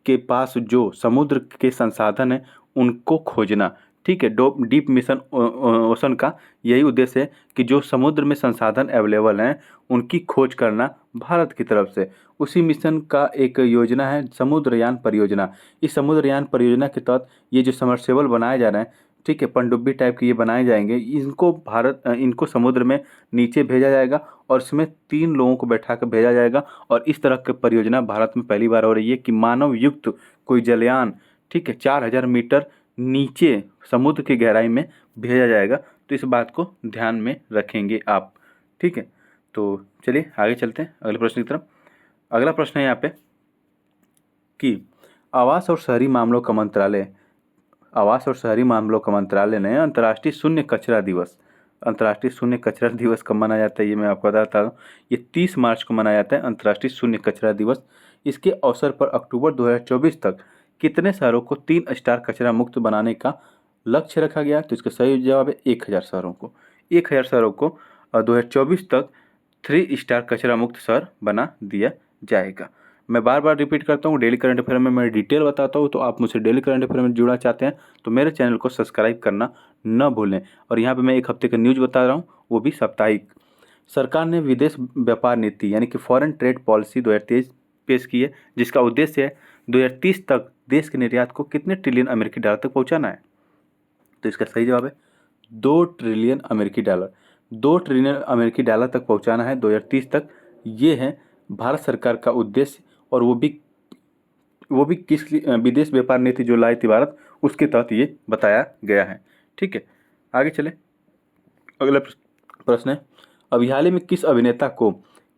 के पास जो समुद्र के संसाधन हैं उनको खोजना। ठीक है, डीप मिशन ओशन का यही उद्देश्य है कि जो समुद्र में संसाधन अवेलेबल हैं उनकी खोज करना भारत की तरफ से। उसी मिशन का एक योजना है समुद्रयान परियोजना। इस समुद्रयान परियोजना के तहत ये जो सबमर्सिबल बनाए जा रहे हैं, ठीक है, पनडुब्बी टाइप के ये बनाए जाएंगे, इनको समुद्र में नीचे भेजा जाएगा और इसमें 3 लोगों को बैठा कर भेजा जाएगा। और इस तरह की परियोजना भारत में पहली बार हो रही है कि मानव युक्त कोई जलयान, ठीक है, 4000 मीटर नीचे समुद्र की गहराई में भेजा जाएगा। तो इस बात को ध्यान में रखेंगे आप, ठीक है। तो चलिए आगे चलते हैं अगले प्रश्न की तरफ। अगला प्रश्न है यहाँ पे कि आवास और शहरी मामलों का मंत्रालय ने अंतर्राष्ट्रीय शून्य कचरा दिवस कब मनाया जाता है, ये मैं आपको बताता हूँ। ये 30 मार्च को मनाया जाता है, अंतर्राष्ट्रीय शून्य कचरा दिवस। इसके अवसर पर अक्टूबर 2024 तक कितने शहरों को 3 स्टार कचरा मुक्त बनाने का लक्ष्य रखा गया? तो इसका सही जवाब है 1000 शहरों को। 1000 शहरों को 2024 तक 3 स्टार कचरा मुक्त शहर बना दिया जाएगा। मैं बार बार रिपीट करता हूँ, डेली करंट अफेयर में मैं डिटेल बताता हूँ। तो आप मुझसे डेली करंट अफेयर में जुड़ना चाहते हैं तो मेरे चैनल को सब्सक्राइब करना न भूलें। और यहाँ पे मैं एक हफ्ते का न्यूज़ बता रहा हूँ, वो भी साप्ताहिक। सरकार ने विदेश व्यापार नीति यानी कि फॉरेन ट्रेड पॉलिसी 2023 पेश की है, जिसका उद्देश्य है 2030 तक देश के निर्यात को कितने ट्रिलियन अमेरिकी डॉलर तक पहुँचाना है? तो इसका सही जवाब है 2 ट्रिलियन अमेरिकी डॉलर। 2 ट्रिलियन अमेरिकी डॉलर तक पहुंचाना है 2030 तक। ये है भारत सरकार का उद्देश्य। और वो भी किस विदेश व्यापार नीति जो लाई थी भारत, उसके तहत ये बताया गया है, ठीक है। आगे चले, अगला प्रश्न है अभी हाल ही में किस अभिनेता को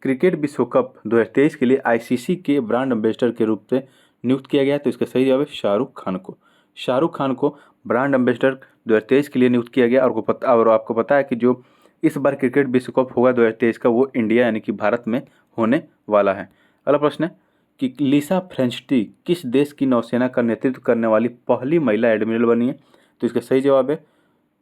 क्रिकेट विश्व कप 2023 के लिए आईसीसी के ब्रांड एम्बेसडर के रूप में नियुक्त किया गया है? तो इसका सही जवाब है शाहरुख खान को ब्रांड एम्बेसडर 2023 के लिए नियुक्त किया गया। और आपको पता है कि जो इस बार क्रिकेट विश्व कप होगा 2023 का, वो इंडिया यानी कि भारत में होने वाला है। अगला प्रश्न है कि लिसा फ्रेंचटी किस देश की नौसेना का नेतृत्व करने वाली पहली महिला एडमिरल बनी है? तो इसका सही जवाब है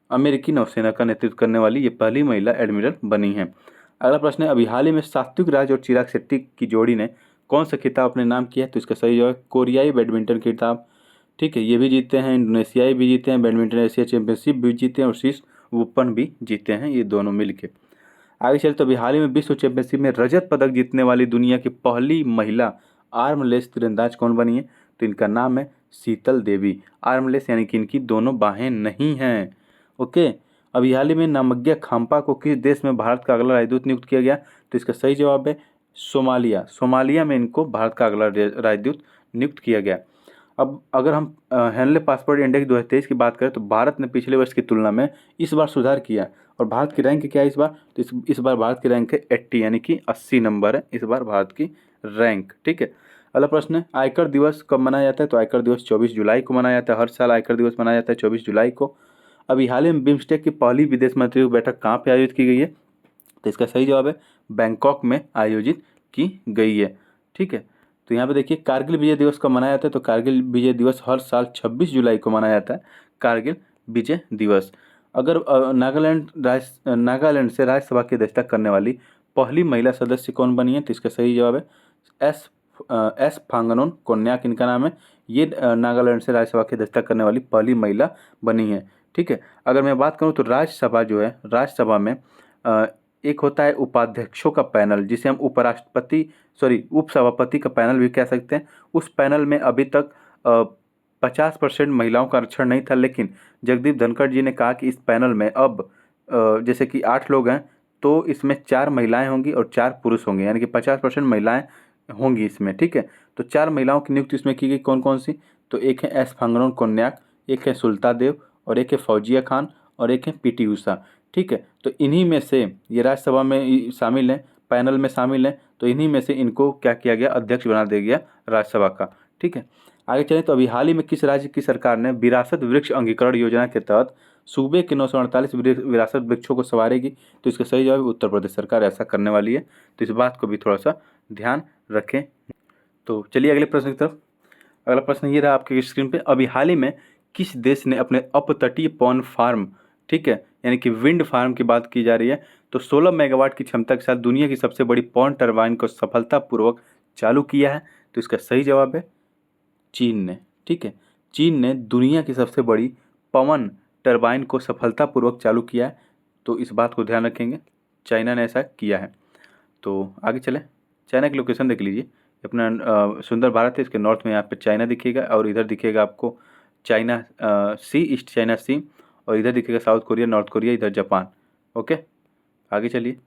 अमेरिकी नौसेना का नेतृत्व करने वाली ये पहली महिला एडमिरल बनी है। अगला प्रश्न है अभी हाल ही में सात्विक राज और चिराग शेट्टी की जोड़ी ने कौन सा खिताब अपने नाम किया है? तो इसका सही जवाब है कोरियाई बैडमिंटन खिताब, ठीक है। ये भी जीते हैं, इंडोनेशियाई भी जीते हैं, बैडमिंटन एशिया चैंपियनशिप भी जीते हैं और स्विस ओपन भी जीते हैं, ये दोनों मिलके। आगे चलते तो अभी हाल ही में विश्व चैंपियनशिप में रजत पदक जीतने वाली दुनिया की पहली महिला आर्मलेस तीरंदाज कौन बनी है? तो इनका नाम है शीतल देवी। आर्मलेस यानी कि इनकी दोनों बाहें नहीं हैं, ओके। अभी हाल ही में नामग्या खाम्पा को किस देश में भारत का अगला राजदूत नियुक्त किया गया? तो इसका सही जवाब है सोमालिया में इनको भारत का अगला राजदूत नियुक्त किया गया। अब अगर हम हेनले पासपोर्ट इंडेक्स 2023 की बात करें तो भारत ने पिछले वर्ष की तुलना में इस बार सुधार किया। और भारत की रैंक क्या है इस बार? तो इस बार भारत की रैंक है 80 यानी कि 80 नंबर है इस बार भारत की रैंक, ठीक है। अगला प्रश्न है आयकर दिवस कब मनाया जाता है? तो आयकर दिवस 24 जुलाई को मनाया जाता है। हर साल आयकर दिवस मनाया जाता है 24 जुलाई को। अभी हाल ही में बिम्स्टेक की पहली विदेश मंत्रियों की बैठक कहाँ पे आयोजित की गई है? तो इसका सही जवाब है बैंकॉक में आयोजित की गई है, ठीक है। तो यहाँ पे देखिए कारगिल विजय दिवस कब मनाया जाता है? तो कारगिल विजय दिवस हर साल 26 जुलाई को मनाया जाता है, कारगिल विजय दिवस। अगर नागालैंड से राज्यसभा की अध्यक्षता करने वाली पहली महिला सदस्य कौन बनी है? तो इसका सही जवाब है एस फांगनोन कोन्याक इनका नाम है। ये नागालैंड से राज्यसभा की अध्यक्षता करने वाली पहली महिला बनी है, ठीक है। अगर मैं बात करूँ तो राज्यसभा जो है, राज्यसभा में एक होता है उपाध्यक्षों का पैनल, जिसे हम उपसभापति का पैनल भी कह सकते हैं। उस पैनल में अभी तक 50% महिलाओं का आरक्षण नहीं था, लेकिन जगदीप धनखड़ जी ने कहा कि इस पैनल में अब जैसे कि 8 लोग हैं तो इसमें 4 महिलाएं होंगी और 4 पुरुष होंगे, यानी कि 50% महिलाएं होंगी इसमें, ठीक है। तो 4 महिलाओं की नियुक्ति इसमें की गई। कौन कौन सी? तो एक है एस फांगनोन कोन्याक, एक है सुल्ता देव, और एक है फौजिया खान, और एक है पीटी उषा, ठीक है। तो इन्हीं में से ये राज्यसभा में शामिल हैं, पैनल में शामिल हैं। तो इन्हीं में से इनको क्या किया गया? अध्यक्ष बना दिया गया राज्यसभा का, ठीक है। आगे चलें तो अभी हाल ही में किस राज्य की सरकार ने विरासत वृक्ष अंगीकरण योजना के तहत सूबे के 948 विरासत वृक्षों को संवारेगी? तो इसका सही जवाब उत्तर प्रदेश सरकार ऐसा करने वाली है। तो इस बात को भी थोड़ा सा ध्यान रखें। तो चलिए अगले प्रश्न की तरफ। अगला प्रश्न ये रहा आपके स्क्रीन पे अभी हाल ही में किस देश ने अपने अपतटीय पवन फार्म, ठीक है, यानी कि विंड फार्म की बात की जा रही है, तो 16 मेगावाट की क्षमता के साथ दुनिया की सबसे बड़ी पवन टरबाइन को सफलतापूर्वक चालू किया है? तो इसका सही जवाब है चीन ने, ठीक है। चीन ने दुनिया की सबसे बड़ी पवन टरबाइन को सफलतापूर्वक चालू किया है। तो इस बात को ध्यान रखेंगे, चाइना ने ऐसा किया है। तो आगे चले, चाइना की लोकेशन देख लीजिए। अपना सुंदर भारत है, इसके नॉर्थ में यहाँ पे चाइना दिखेगा, और इधर दिखेगा आपको चाइना सी, ईस्ट चाइना सी, और इधर दिखेगा साउथ कोरिया, नॉर्थ कोरिया, इधर जापान, ओके। आगे चलिए,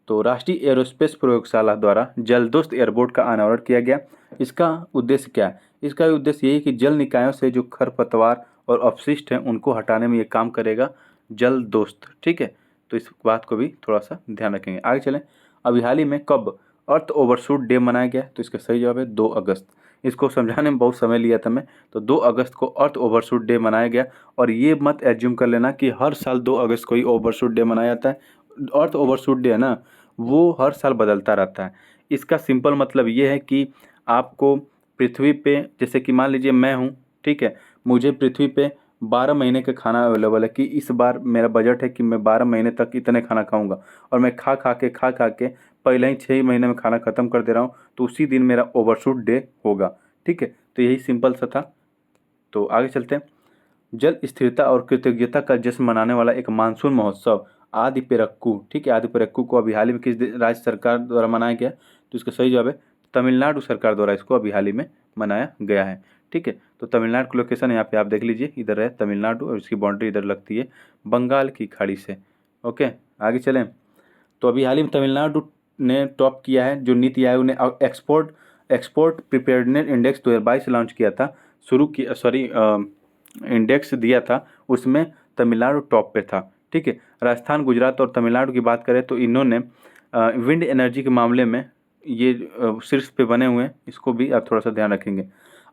तो राष्ट्रीय एरोस्पेस प्रयोगशाला द्वारा जलदोस्त एयरबोर्ट का अनावरण किया गया। इसका उद्देश्य क्या है? इसका उद्देश्य यही कि जल निकायों से जो खरपतवार और अपशिष्ट हैं उनको हटाने में ये काम करेगा जल दोस्त। ठीक है, तो इस बात को भी थोड़ा सा ध्यान रखेंगे। आगे चलें। अभी हाल ही में कब अर्थ ओवरशूट डे मनाया गया? तो इसका सही जवाब है 2 अगस्त। इसको समझाने में बहुत समय लिया था मैं, तो 2 अगस्त को अर्थ ओवरशूट डे मनाया गया। और ये मत एज्यूम कर लेना कि हर साल 2 अगस्त को ही ओवरशूट डे मनाया जाता है। अर्थ ओवरशूट डे है ना, वो हर साल बदलता रहता है। इसका सिंपल मतलब ये है कि आपको पृथ्वी पे, जैसे कि मान लीजिए मैं हूँ, ठीक है, मुझे पृथ्वी पे 12 महीने का खाना अवेलेबल है कि इस बार मेरा बजट है कि मैं 12 महीने तक इतने खाना खाऊंगा, और मैं खा खा के पहले ही 6 महीने में खाना ख़त्म कर दे रहा हूँ, तो उसी दिन मेरा ओवरशूट डे होगा। ठीक है, तो यही सिंपल सा था। तो आगे चलते हैं। जल स्थिरता और कृतज्ञता का जश्न मनाने वाला एक मानसून महोत्सव आदि पेरक्कू, ठीक है, आदि पेरक्कू को अभी हाल ही में किस राज्य सरकार द्वारा मनाया गया? तो इसका सही जवाब है तमिलनाडु सरकार द्वारा इसको अभी हाल ही में मनाया गया है। ठीक है, तो तमिलनाडु का लोकेशन यहाँ पे आप देख लीजिए, इधर है तमिलनाडु और इसकी बाउंड्री इधर लगती है बंगाल की खाड़ी से। ओके, आगे चलें। तो अभी हाल ही में तमिलनाडु ने टॉप किया है, जो नीति आयोग ने एक्सपोर्ट प्रिपेयर्डनेस इंडेक्स 2022 लॉन्च किया था, शुरू किया, सॉरी, इंडेक्स दिया था, उसमें तमिलनाडु टॉप पे था। ठीक है, राजस्थान, गुजरात और तमिलनाडु की बात करें तो इन्होंने विंड एनर्जी के मामले में ये शीर्ष पे बने हुए हैं, इसको भी आप थोड़ा सा ध्यान रखेंगे।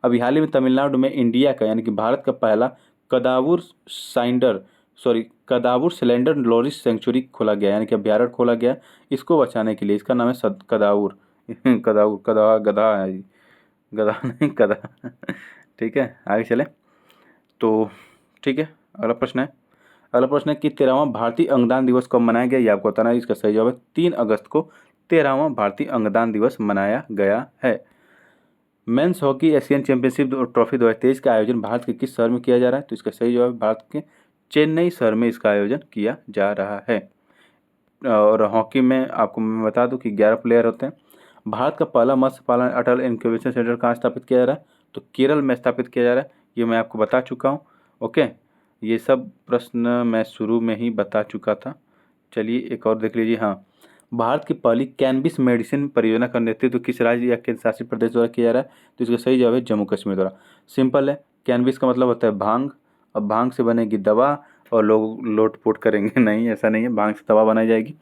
अभी हाल ही में तमिलनाडु में इंडिया का यानी कि भारत का पहला कदावुर साइंडर सॉरी कदावुर सिलेंडर लोरिस सेंचुरी खोला गया, यानी कि अभ्यारण्य खोला गया इसको बचाने के लिए। इसका नाम है कदावुर कदावुर, कदा गधा है ये, गधा नहीं कदा। ठीक है, आगे चले। तो ठीक है, अगला प्रश्न है कि 13वां भारतीय अंगदान दिवस कब मनाया गया? ये आपको बताना है। इसका सही जवाब है 3 अगस्त को 13वां भारतीय अंगदान दिवस मनाया गया है। Men's hockey Asian championship trophy 2023 का आयोजन भारत के किस शहर में किया जा रहा है? तो इसका सही जवाब भारत के चेन्नई शहर में इसका आयोजन किया जा रहा है। और हॉकी में आपको मैं बता दूं कि 11 प्लेयर होते हैं। भारत का पहला मत्स्य पालन अटल इंक्यूबेशन सेंटर कहाँ स्थापित किया जा रहा है? तो केरल में स्थापित किया जा रहा है, ये मैं आपको बता चुका हूँ। ओके, ये सब प्रश्न मैं शुरू में ही बता चुका था। चलिए एक और देख लीजिए। हाँ, भारत की पहली कैनबिस मेडिसिन परियोजना का नेतृत्व किस राज्य या केंद्र शासित प्रदेश द्वारा किया जा रहा है? तो इसका सही जवाब है जम्मू कश्मीर द्वारा। सिंपल है, कैनबिस का मतलब होता है भांग। अब भांग से बनेगी दवा और लोग लोटपोट करेंगे नहीं, ऐसा नहीं है, भांग से दवा बनाई जाएगी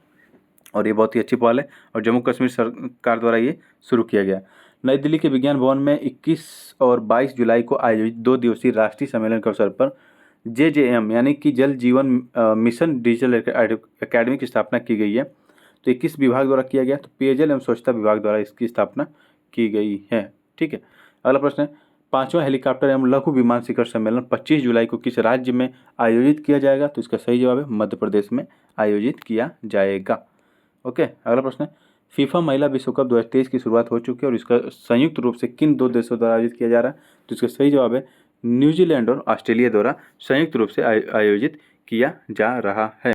और ये बहुत ही अच्छी पहल है और जम्मू कश्मीर सरकार द्वारा ये शुरू किया गया। नई दिल्ली के विज्ञान भवन में 21 और 22 जुलाई को आयोजित 2 दिवसीय राष्ट्रीय सम्मेलन के अवसर पर JJM यानी कि जल जीवन मिशन डिजिटल एकेडमी की स्थापना की गई है। तो 21 विभाग द्वारा किया गया, तो पेयजल एवं स्वच्छता विभाग द्वारा इसकी स्थापना की गई है। ठीक है, अगला प्रश्न है 5वां हेलीकॉप्टर एवं लघु विमान शिखर सम्मेलन 25 जुलाई को किस राज्य में आयोजित किया जाएगा? तो इसका सही जवाब है मध्य प्रदेश में आयोजित किया जाएगा। ओके, अगला प्रश्न है फीफा महिला विश्व कप 2023 की शुरुआत हो चुकी है और इसका संयुक्त रूप से किन 2 देशों द्वारा आयोजित किया जा रहा है? तो इसका सही जवाब है न्यूजीलैंड और ऑस्ट्रेलिया द्वारा संयुक्त रूप से आयोजित किया जा रहा है।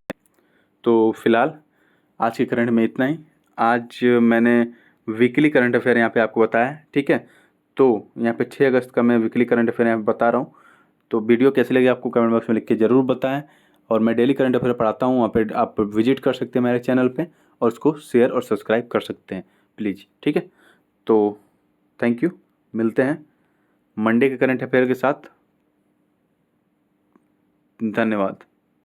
तो फिलहाल आज के करंट में इतना ही। आज मैंने वीकली करंट अफेयर यहाँ पे आपको बताया है। ठीक है, तो यहाँ पे 6 अगस्त का मैं वीकली करंट अफेयर यहाँ पे बता रहा हूँ। तो वीडियो कैसी लगी आपको कमेंट बॉक्स में लिख के ज़रूर बताएं। और मैं डेली करंट अफेयर पढ़ाता हूँ, वहाँ पे आप विजिट कर सकते हैं मेरे चैनल पे और उसको शेयर और सब्सक्राइब कर सकते हैं प्लीज़। ठीक है, तो थैंक यू, मिलते हैं मंडे के करंट अफेयर के साथ। धन्यवाद।